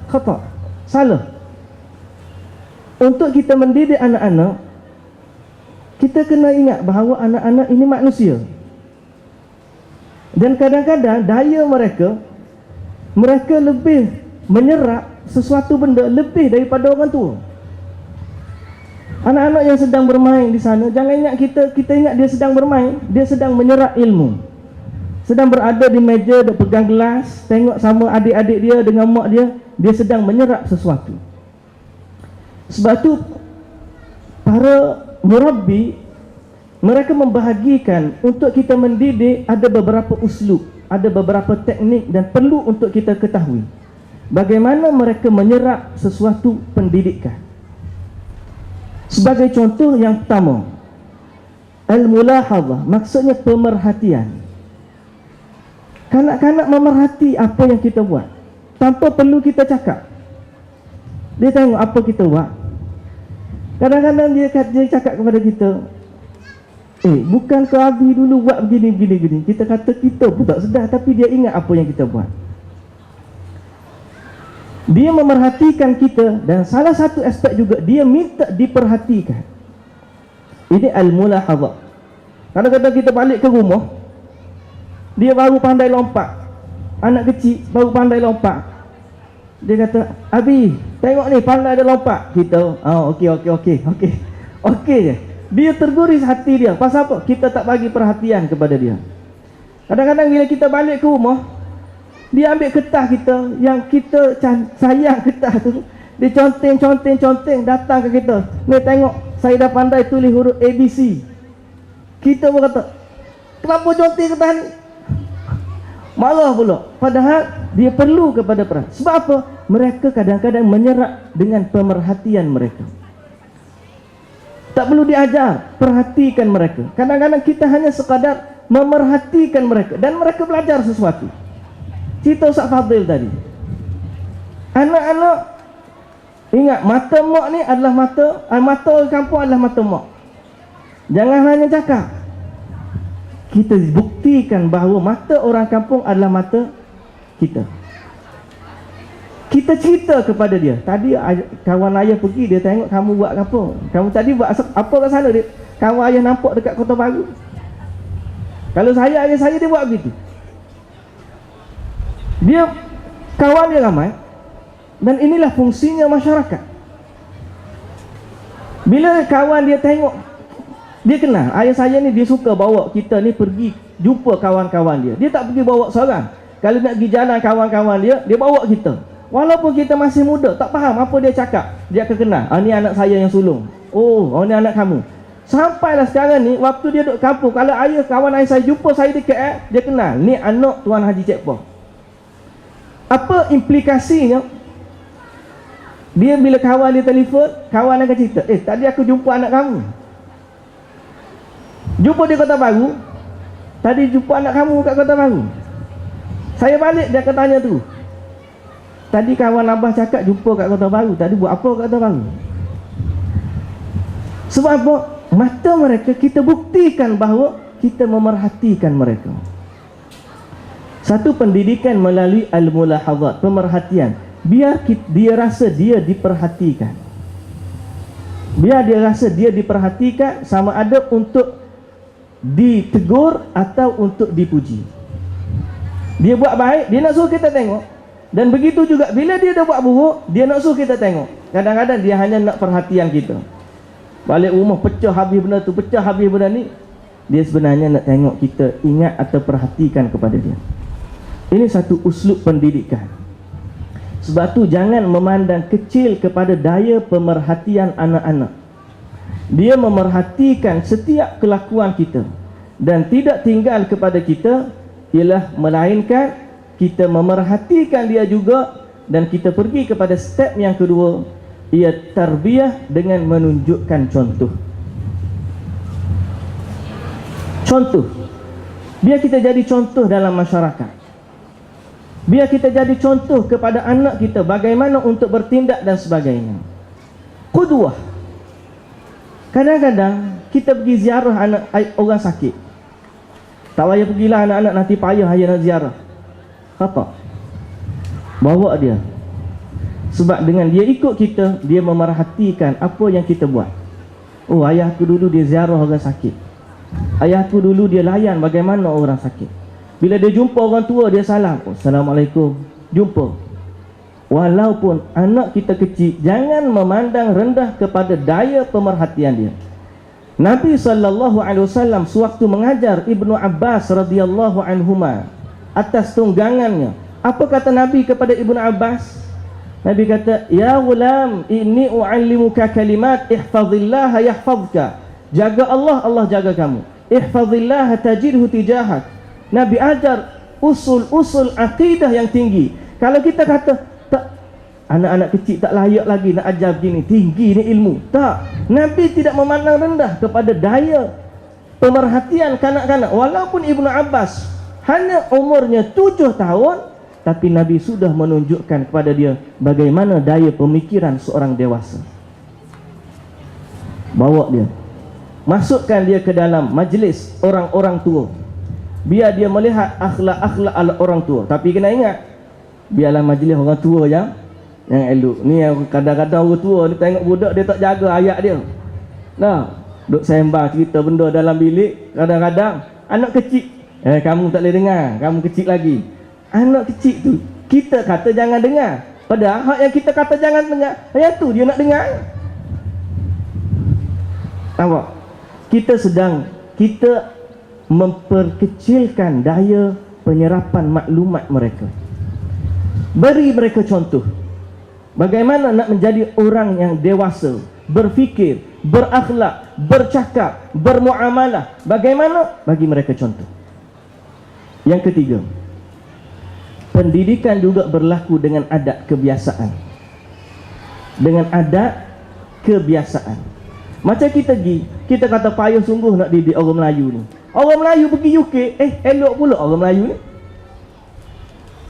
khata, salah. Untuk kita mendidik anak-anak, kita kena ingat bahawa anak-anak ini manusia. Dan kadang-kadang daya mereka mereka lebih menyerap sesuatu benda lebih daripada orang tua. Anak-anak yang sedang bermain di sana, jangan ingat kita ingat dia sedang bermain, dia sedang menyerap ilmu. Sedang berada di meja, dia pegang gelas, tengok sama adik-adik dia dengan mak dia sedang menyerap sesuatu. Sebab tu para murabbi, mereka membahagikan untuk kita mendidik ada beberapa uslub, ada beberapa teknik dan perlu untuk kita ketahui bagaimana mereka menyerap sesuatu pendidikan. Sebagai contoh yang pertama, al-mulahadhah, maksudnya pemerhatian. Kanak-kanak memerhati apa yang kita buat tanpa perlu kita cakap. Dia tengok apa kita buat. Kadang-kadang dia cakap kepada kita, bukan kau Abi dulu buat begini. Kita kata kita pun tak sedar, tapi dia ingat apa yang kita buat. Dia memerhatikan kita, dan salah satu aspek juga dia minta diperhatikan. Ini al-mulahadhah. Kadang-kadang kita balik ke rumah, dia baru pandai lompat. Anak kecil baru pandai lompat. Dia kata, Abi, tengok ni pandai dia lompat. Kita, okey je. Dia terguris hati dia. Pasal apa? Kita tak bagi perhatian kepada dia. Kadang-kadang bila kita balik ke rumah, dia ambil kertas kita, yang kita sayang kertas tu, dia conteng, datang ke kita. Ni tengok, saya dah pandai tulis huruf ABC. Kita pun kata, kenapa conteng kertas ni? Marah pula. Padahal dia perlu kepada perhatian. Sebab apa? Mereka kadang-kadang menyerap dengan pemerhatian mereka. Tak perlu diajar, perhatikan mereka. Kadang-kadang kita hanya sekadar memerhatikan mereka, dan mereka belajar sesuatu. Cerita Ustaz Fadil tadi, anak-anak ingat, mata mak ni adalah mata orang kampung adalah mata mak. Jangan hanya cakap, kita buktikan bahawa mata orang kampung adalah mata kita. Kita cerita kepada dia, tadi kawan ayah pergi, dia tengok kamu buat apa. Kamu tadi buat apa kat sana? Kawan ayah nampak dekat Kota Baru. Kalau ayah saya dia buat begitu. Dia, kawan dia ramai, dan inilah fungsinya masyarakat. Bila kawan dia tengok, dia kenal, ayah saya ni dia suka bawa kita ni pergi jumpa kawan-kawan dia. Dia tak pergi bawa seorang. Kalau nak pergi jalan kawan-kawan dia bawa kita. Walaupun kita masih muda, tak faham apa dia cakap, dia akan kenal, ni anak saya yang sulung. Oh, ni anak kamu. Sampailah sekarang ni, waktu dia duduk kampung, kalau kawan ayah saya jumpa saya di KL, dia kenal, ni anak Tuan Haji Cik Poh. Apa implikasinya? Dia bila kawan dia telefon, kawan akan cerita, tadi aku jumpa anak kamu. Jumpa di Kota Baru. Tadi jumpa anak kamu kat Kota Baru. Saya balik, dia akan tanya tu, tadi kawan abah cakap jumpa kat Kota Baru, tadi buat apa kat Kota Baru? Sebab apa? Mata mereka, kita buktikan bahawa kita memerhatikan mereka. Satu pendidikan melalui al-mulahadhat, pemerhatian. Biar dia rasa dia diperhatikan. Biar dia rasa dia diperhatikan, sama ada untuk ditegur atau untuk dipuji. Dia buat baik, dia nak suruh kita tengok. Dan begitu juga bila dia dah buat buruk, dia nak suruh kita tengok. Kadang-kadang dia hanya nak perhatian kita. Balik rumah pecah habis benda tu, pecah habis benda ni, dia sebenarnya nak tengok kita ingat atau perhatikan kepada dia. Ini satu uslub pendidikan. Sebab tu jangan memandang kecil kepada daya pemerhatian anak-anak. Dia memerhatikan setiap kelakuan kita, dan tidak tinggal kepada kita ialah melainkan kita memerhatikan dia juga, dan kita pergi kepada step yang kedua, ia tarbiyah dengan menunjukkan contoh. Contoh. Biar kita jadi contoh dalam masyarakat. Biar kita jadi contoh kepada anak kita bagaimana untuk bertindak dan sebagainya. Qudwah. Kadang-kadang kita pergi ziarah anak orang sakit. Tak payah pergilah anak-anak nanti payah ayah nak ziarah. Apa? Bawa dia. Sebab dengan dia ikut kita, dia memerhatikan apa yang kita buat. Oh, ayah aku dulu dia ziarah orang sakit. Ayah aku dulu dia layan bagaimana orang sakit. Bila dia jumpa orang tua, dia salam. Oh, Assalamualaikum. jumpa. Walaupun anak kita kecil, jangan memandang rendah kepada daya pemerhatian dia. Nabi SAW sewaktu mengajar Ibnu Abbas radhiyallahu anhuma atas tunggangannya, apa kata Nabi kepada Ibnu Abbas? Nabi kata, "Ya ghulam, inni u'allimuka kalimat, ihfazillah yahfazka." Jaga Allah, Allah jaga kamu. Ihfazillah tajidhu tijahak. Nabi ajar usul-usul akidah yang tinggi. Kalau kita kata anak-anak kecil tak layak lagi nak ajar begini, tinggi ni ilmu. Tak. Nabi tidak memandang rendah kepada daya pemerhatian kanak-kanak. Walaupun Ibnu Abbas hanya umurnya 7 tahun, tapi Nabi sudah menunjukkan kepada dia bagaimana daya pemikiran seorang dewasa. Bawa dia, masukkan dia ke dalam majlis orang-orang tua. Biar dia melihat akhlak-akhlak ala orang tua. Tapi kena ingat, biarlah majlis orang tua yang elok. Ni kadang-kadang orang tua ni tengok budak dia tak jaga ayat dia. Nah, duk sembang cerita benda dalam bilik, kadang-kadang anak kecil, kamu tak boleh dengar, kamu kecil lagi. Anak kecil tu kita kata jangan dengar, padahal hak yang kita kata jangan dengar, yang tu dia nak dengar. Nampak? Kita memperkecilkan daya penyerapan maklumat mereka. Beri mereka contoh bagaimana nak menjadi orang yang dewasa, berfikir, berakhlak, bercakap, bermuamalah. Bagaimana? Bagi mereka contoh. Yang ketiga, pendidikan juga berlaku dengan adat kebiasaan. Dengan adat kebiasaan. Macam kita kata payah sungguh nak didik orang Melayu ni. Orang Melayu pergi UK, elok pula orang Melayu ni.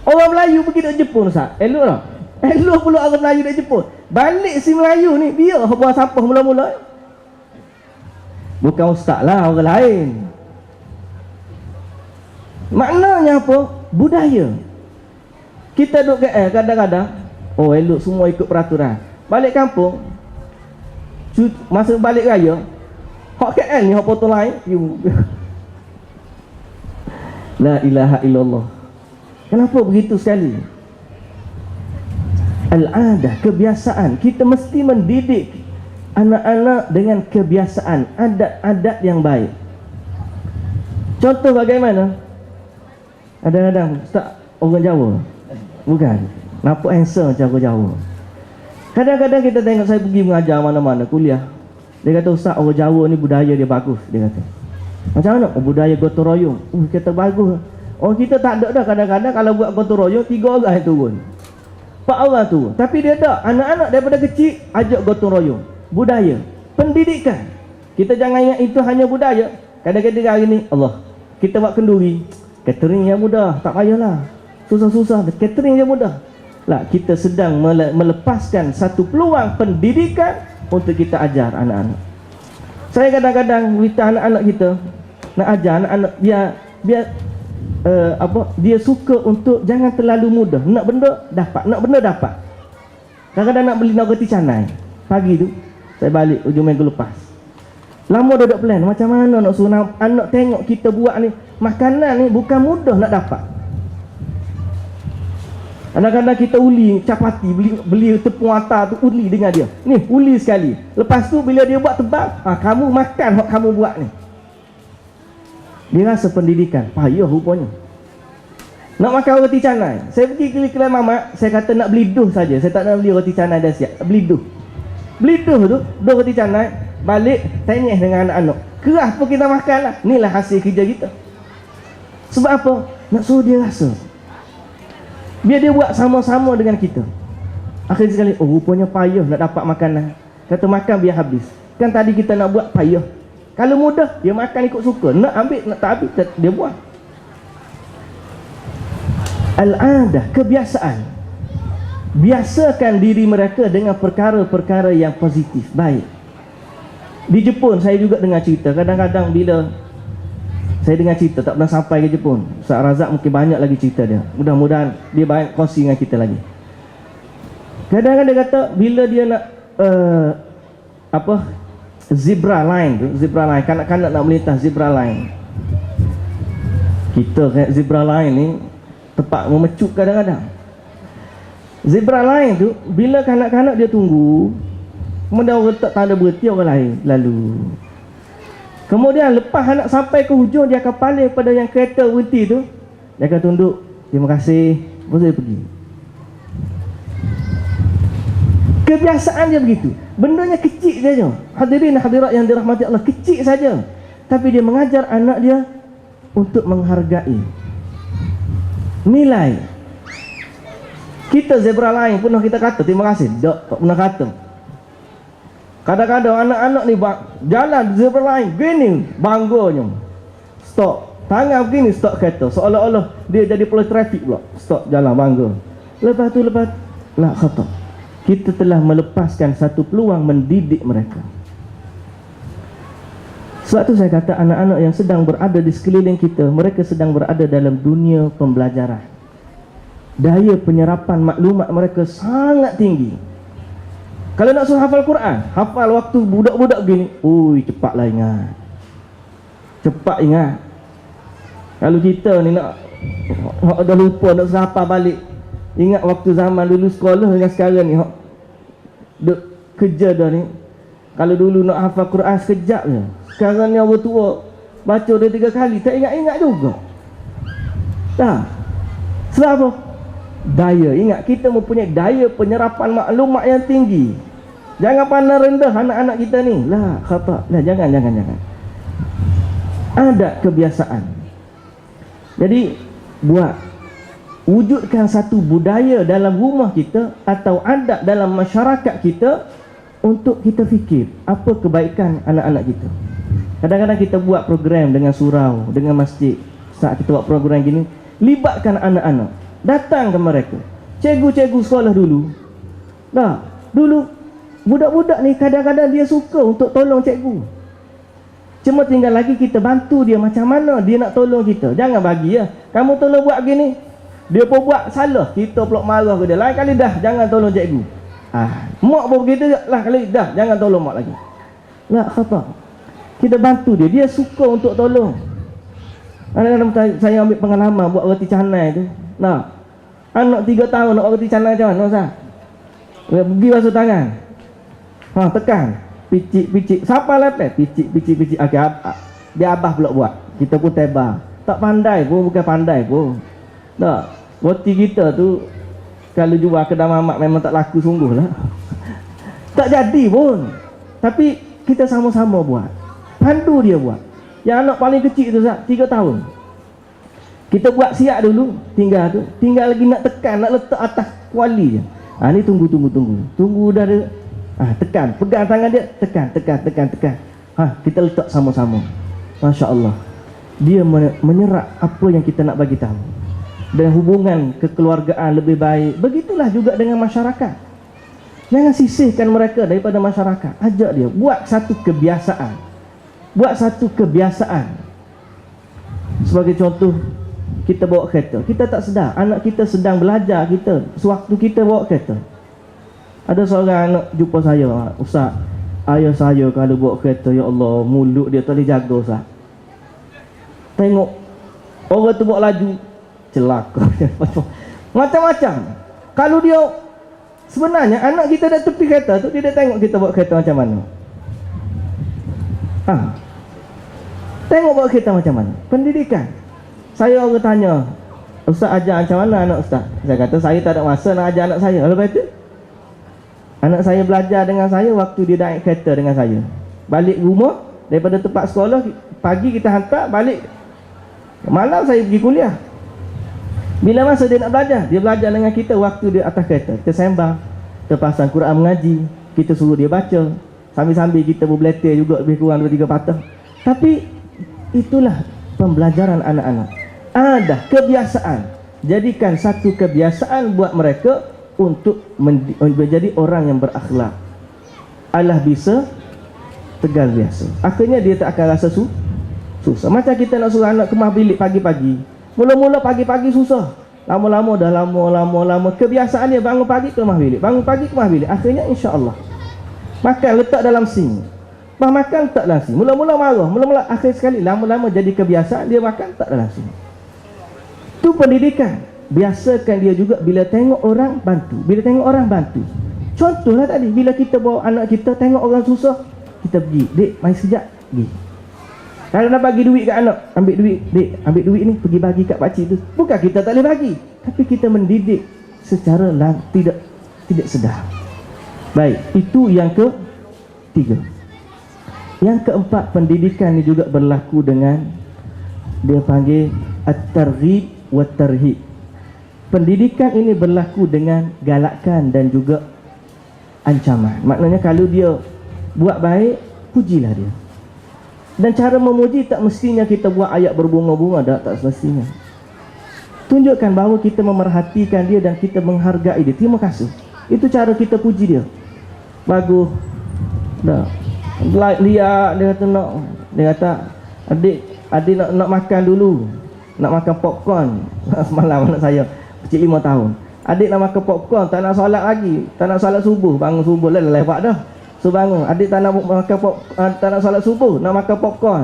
Orang Melayu pergi ke Jepun, Ustaz, elok tak? Elok pula orang Melayu dari Jepun. Balik si Melayu ni, dia buang sampah mula-mula. Bukan ustaz lah, orang lain. Maknanya apa? Budaya. Kita duduk KL kadang-kadang, elok semua ikut peraturan. Balik kampung, masa balik raya, hak KL ni hak potong lain. La ilaha illallah. Kenapa begitu sekali? Al-adah, kebiasaan. Kita mesti mendidik anak-anak dengan kebiasaan, adat-adat yang baik. Contoh bagaimana? Kadang-kadang Ustaz, orang Jawa. Bukan, nampak handsome macam orang Jawa. Kadang-kadang kita tengok saya pergi mengajar mana-mana, kuliah. Dia kata, Ustaz, orang Jawa ni budaya dia bagus. Dia kata, macam mana? Budaya gotong royong. Kata bagus. Orang kita tak ada dah. Kadang-kadang kalau buat gotong royong, 3 orang yang turun, 4 orang tu. Tapi dia tak. Anak-anak daripada kecil ajak gotong royong. Budaya, pendidikan. Kita jangan ingat itu hanya budaya. Kadang-kadang hari ni, Allah, kita buat kenduri, catering yang mudah, tak payahlah susah-susah, catering yang mudah lah. Kita sedang melepaskan satu peluang pendidikan untuk kita ajar anak-anak. Saya kadang-kadang beritahu anak-anak kita, nak ajar anak-anak biar dia suka untuk jangan terlalu mudah. Nak benda dapat, nak benda dapat. Kadang-kadang nak beli roti canai. Pagi tu saya balik hujung minggu lepas, lama dah plan macam mana nak suruh anak tengok kita buat ni. Makanan ni bukan mudah nak dapat. Kadang-kadang kita uli capati, beli tepung atar tu, uli dengan dia. Ni uli sekali. Lepas tu bila dia buat tebal, kamu makan hak kamu buat ni. Dia rasa pendidikan payah rupanya. Nak makan roti canai, saya pergi ke kedai mamak, saya kata nak beli duh saja. Saya tak nak beli roti canai dah siap, beli duh. Beli duh tu, duh roti canai, balik tengah dengan anak-anak. Keras pun kita makan lah. Inilah hasil kerja kita. Sebab apa? Nak suruh dia rasa, biar dia buat sama-sama dengan kita. Akhir sekali, rupanya payah nak dapat makanan. Kata makan biar habis. Kan tadi kita nak buat payah. Kalau mudah, dia makan ikut suka. Nak ambil, nak tak habis, dia buat. Al-adah, kebiasaan. Biasakan diri mereka dengan perkara-perkara yang positif, baik. Di Jepun, saya juga dengar cerita. Kadang-kadang bila saya dengar cerita, tak pernah sampai ke Jepun. Ustaz Razak mungkin banyak lagi cerita dia. Mudah-mudahan dia banyak kongsi dengan kita lagi. Kadang-kadang dia kata, bila dia nak zebra line tu, zebra line, kanak-kanak nak melintas zebra line. Kita zebra line ni tempat memecut kadang-kadang. Zebra lain tu, bila kanak-kanak dia tunggu, kemudian orang letak tanda berhenti, orang lain lalu. Kemudian lepas anak sampai ke hujung, dia akan paling pada yang kereta berhenti tu, dia akan tunduk, terima kasih, boleh pergi. Kebiasaan dia begitu. Bendanya kecil saja. Hadirin hadirat yang dirahmati Allah, kecil saja. Tapi dia mengajar anak dia untuk menghargai nilai. Kita zebra lain pernah kita kata terima kasih, tak pernah kata. Kadang-kadang anak-anak ni jalan zebra lain gini bangganya. Stop. Tangan begini stop kereta. Seolah-olah dia jadi polis trafik pula. Stop jalan bangga. Lepas lah kata. Kita telah melepaskan satu peluang mendidik mereka. Sebab tu saya kata anak-anak yang sedang berada di sekeliling kita, mereka sedang berada dalam dunia pembelajaran. Daya penyerapan maklumat mereka sangat tinggi. Kalau nak suruh hafal Quran, hafal waktu budak-budak gini, ui cepatlah ingat. Cepat ingat. Kalau kita ni nak dah lupa nak suruh hafal balik. Ingat waktu zaman dulu sekolah dengan sekarang ni duk kerja dah ni. Kalau dulu nak hafal Quran sekejap je. Sekarang ni orang tua baca dia 3 kali tak ingat-ingat juga. Tak. Sebab apa? Daya. Ingat kita mempunyai daya penyerapan maklumat yang tinggi. Jangan pandang rendah anak-anak kita ni. Lah, kata. Lah jangan. Ada kebiasaan. Jadi wujudkan satu budaya dalam rumah kita atau adat dalam masyarakat kita untuk kita fikir apa kebaikan anak-anak kita. Kadang-kadang kita buat program dengan surau, dengan masjid. Saat kita buat program gini, libatkan anak-anak, datang ke mereka. Cikgu-cikgu sekolah dulu, dulu budak-budak ni kadang-kadang dia suka untuk tolong cikgu. Cuma tinggal lagi kita bantu dia macam mana dia nak tolong kita. Jangan bagi kamu tolong buat gini, dia pun buat salah, kita pula marah ke dia. Lain kali dah, jangan tolong cikgu. Mak pun begitu lah, kali dah, jangan tolong mak lagi. Lah, kata kita bantu dia, dia suka untuk tolong. Kadang-kadang saya ambil pengalaman buat roti canai tu. Anak 3 tahun nak roti canai macam mana, Ustaz? Pergi basuh tangan. Tekan. Picik. Siapa lepet? Picik. Okey, dia abah pula buat. Kita pun tebal. Tak pandai pun, bukan pandai pun. Roti kita tu kalau jual kedai mamak memang tak laku sungguh lah. Tak jadi pun. Tapi kita sama-sama buat. Pandu dia buat. Yang anak paling kecil tu 3 tahun. Kita buat siap dulu, tinggal lagi nak tekan, nak letak atas kuali je. Ni tunggu. Tunggu dah dia. Tekan, pegang tangan dia, tekan. Kita letak sama-sama. Masya-Allah. Dia menyerap apa yang kita nak bagi tahu. Dan hubungan kekeluargaan lebih baik. Begitulah juga dengan masyarakat. Jangan sisihkan mereka daripada masyarakat. Ajak dia buat satu kebiasaan. Sebagai contoh, kita bawa kereta, kita tak sedar anak kita sedang belajar, kita sewaktu kita bawa kereta. Ada seorang anak jumpa saya, Ustaz, ayah saya kalau bawa kereta, ya Allah, mulut dia tak boleh jaga, Ustaz. Tengok orang tu bawa laju, celaka. Macam-macam. Kalau dia sebenarnya anak kita dah tepi kereta tu, dia dah tengok kita bawa kereta macam mana. Tengok bawa kereta macam mana. Pendidikan. Saya orang tanya, Ustaz ajar macam mana anak Ustaz? Saya kata saya tak ada masa nak ajar anak saya. Lepas itu anak saya belajar dengan saya waktu dia naik kereta dengan saya. Balik rumah daripada tempat sekolah, pagi kita hantar, balik malam saya pergi kuliah. Bila masa dia nak belajar, dia belajar dengan kita waktu dia atas kereta. Kita sembang, kita pasang Quran mengaji, kita suruh dia baca, sambil-sambil kita berbeletir juga lebih kurang 2-3 patah. Tapi itulah pembelajaran anak-anak. Ada kebiasaan. Jadikan satu kebiasaan buat mereka untuk menjadi orang yang berakhlak. Allah bisa, tegal biasa. Akhirnya dia tak akan rasa susah. Macam kita nak suruh anak kemah bilik pagi-pagi. Mula-mula pagi-pagi susah. Lama-lama dah lama. Kebiasaan dia bangun pagi kemah bilik. Bangun pagi kemah bilik. Akhirnya insya-Allah. Makan letak dalam sink. Makan tak dalam sink. Mula-mula marah. Mula-mula akhir sekali lama-lama jadi kebiasaan dia makan tak dalam sink. Itu pendidikan. biasakan dia juga bila tengok orang bantu. Contohlah tadi, bila kita bawa anak kita tengok orang susah, kita pergi, dek mai sekejap, pergi. Kalau nak bagi duit kat anak, ambil duit, dek ambil duit ni, pergi bagi kat pakcik tu. Bukan kita tak boleh bagi, tapi kita mendidik secara tidak sedar. Baik, itu yang ketiga. Yang keempat, pendidikan ni juga berlaku dengan, dia panggil at-targhib wa tarhib. Pendidikan ini berlaku dengan galakan dan juga ancaman. Maknanya kalau dia buat baik, pujilah dia. Dan cara memuji tak mestinya kita buat ayat berbunga-bunga, tak semestinya. Tunjukkan bahawa kita memerhatikan dia dan kita menghargai dia. Terima kasih. Itu cara kita puji dia. Bagus. Dah. Lihat dia kata adik nak makan dulu. Nak makan popcorn. Semalam anak saya kecil 5 tahun. Adik nak makan popcorn, tak nak solat lagi, tak nak solat subuh, bangun subuh lah lepak dah. So bangun, adik tak nak makan tak nak solat subuh, nak makan popcorn.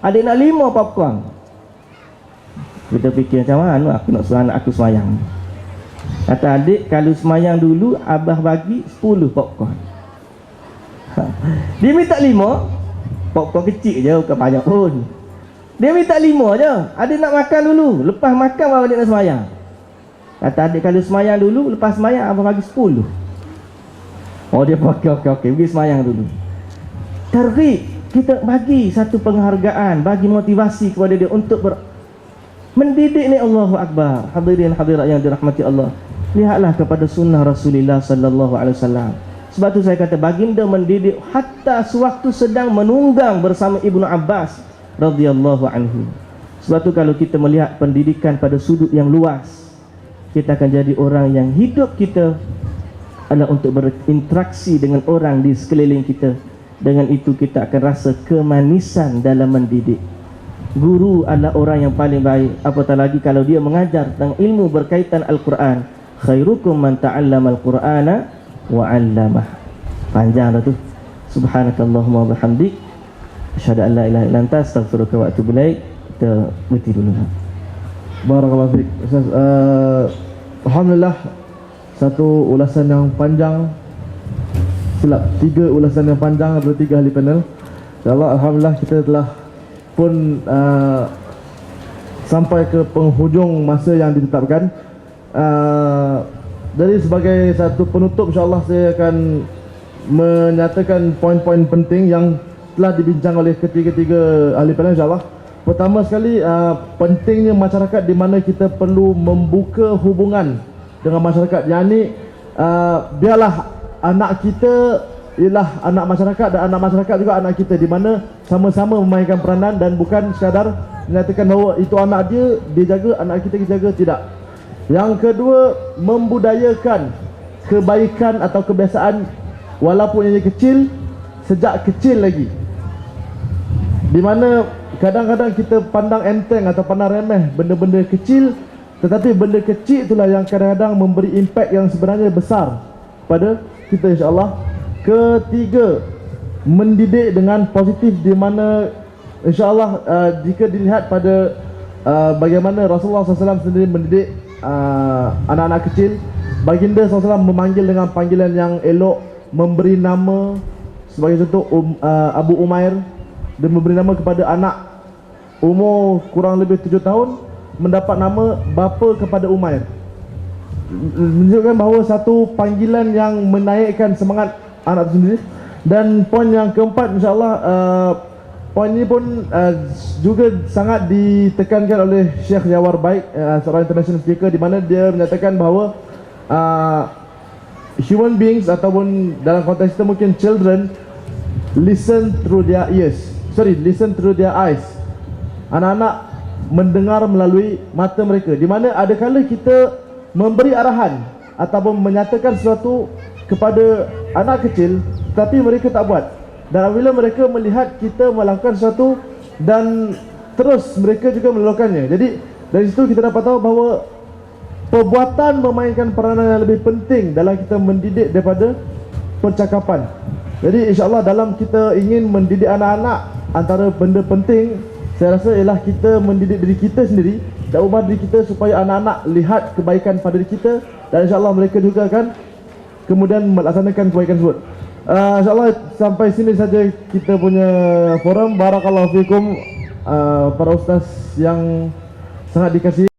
Adik nak 5 popcorn. Kita fikir macam mana aku nak suruh anak aku semayang. Kata adik, kalau semayang dulu abah bagi 10 popcorn. Dia minta 5 popcorn kecil je, bukan banyak pun. Dia minta 5 je. Adik nak makan dulu, lepas makan baru adik nak semayang. Kata adik, kalau semayang dulu, lepas semayang abang bagi 10. Oh, dia pakai okey, pergi semayang dulu. Targhib, kita bagi satu penghargaan, bagi motivasi kepada dia untuk mendidik ni. Allahu Akbar. Hadirin hadirat yang dirahmati Allah, lihatlah kepada sunnah Rasulullah sallallahu alaihi wasallam. Sebab tu saya kata baginda mendidik hatta sewaktu sedang menunggang bersama Ibnu Abbas radhiyallahu anhu. Sebab tu kalau kita melihat pendidikan pada sudut yang luas, kita akan jadi orang yang hidup kita adalah untuk berinteraksi dengan orang di sekeliling kita. Dengan itu kita akan rasa kemanisan dalam mendidik. Guru adalah orang yang paling baik, apatah lagi kalau dia mengajar tentang ilmu berkaitan Al-Quran. Khairukum man ta'allama Al-Qur'ana wa 'allamah. Panjang dah tu. Subhanakallahumma wa bihamdik, asyhadu an la ilaha illa anta, astaghfiruka wa atubu ilaik. Kita berhenti dulu. Barakallahu fiik. Ustaz, alhamdulillah, satu ulasan yang panjang, 3 ulasan yang panjang daripada 3 ahli panel. InsyaAllah, alhamdulillah kita telah pun sampai ke penghujung masa yang ditetapkan. Jadi sebagai satu penutup, insyaAllah saya akan menyatakan poin-poin penting yang telah dibincang oleh ketiga-tiga ahli panel, insyaAllah. Pertama sekali, pentingnya masyarakat di mana kita perlu membuka hubungan dengan masyarakat. Yang ni, biarlah anak kita ialah anak masyarakat dan anak masyarakat juga anak kita, di mana sama-sama memainkan peranan dan bukan sekadar menyatakan bahawa itu anak dia jaga, anak kita jaga, tidak. Yang kedua, membudayakan kebaikan atau kebiasaan walaupun yang kecil, sejak kecil lagi, di mana kadang-kadang kita pandang enteng atau pandang remeh benda-benda kecil, tetapi benda kecil itulah yang kadang-kadang memberi impak yang sebenarnya besar pada kita, insyaAllah. Ketiga, mendidik dengan positif, di mana insyaAllah jika dilihat pada bagaimana Rasulullah SAW sendiri mendidik anak-anak kecil, baginda SAW memanggil dengan panggilan yang elok, memberi nama, sebagai contoh Abu Umair, dan memberi nama kepada anak umur kurang lebih 7 tahun, mendapat nama bapa kepada Umair. Menunjukkan bahawa satu panggilan yang menaikkan semangat anak itu sendiri. Dan poin yang keempat, insyaAllah poin ini pun juga sangat ditekankan oleh Syekh Jawar Baik, seorang international speaker, di mana dia menyatakan bahawa human beings ataupun dalam konteks itu mungkin children listen through their eyes. Anak-anak mendengar melalui mata mereka, di mana ada kala kita memberi arahan ataupun menyatakan sesuatu kepada anak kecil, tapi mereka tak buat. Dan apabila mereka melihat kita melakukan sesuatu dan terus mereka juga melakukannya, jadi dari situ kita dapat tahu bahawa perbuatan memainkan peranan yang lebih penting dalam kita mendidik daripada percakapan. Jadi insyaAllah dalam kita ingin mendidik anak-anak, antara benda penting saya rasa ialah kita mendidik diri kita sendiri dakwah diri kita supaya anak-anak lihat kebaikan pada diri kita, dan insya-Allah mereka juga akan kemudian melaksanakan kebaikan tersebut. InsyaAllah sampai sini saja kita punya forum. Barakallahu fikum para ustaz yang sangat dikasihi.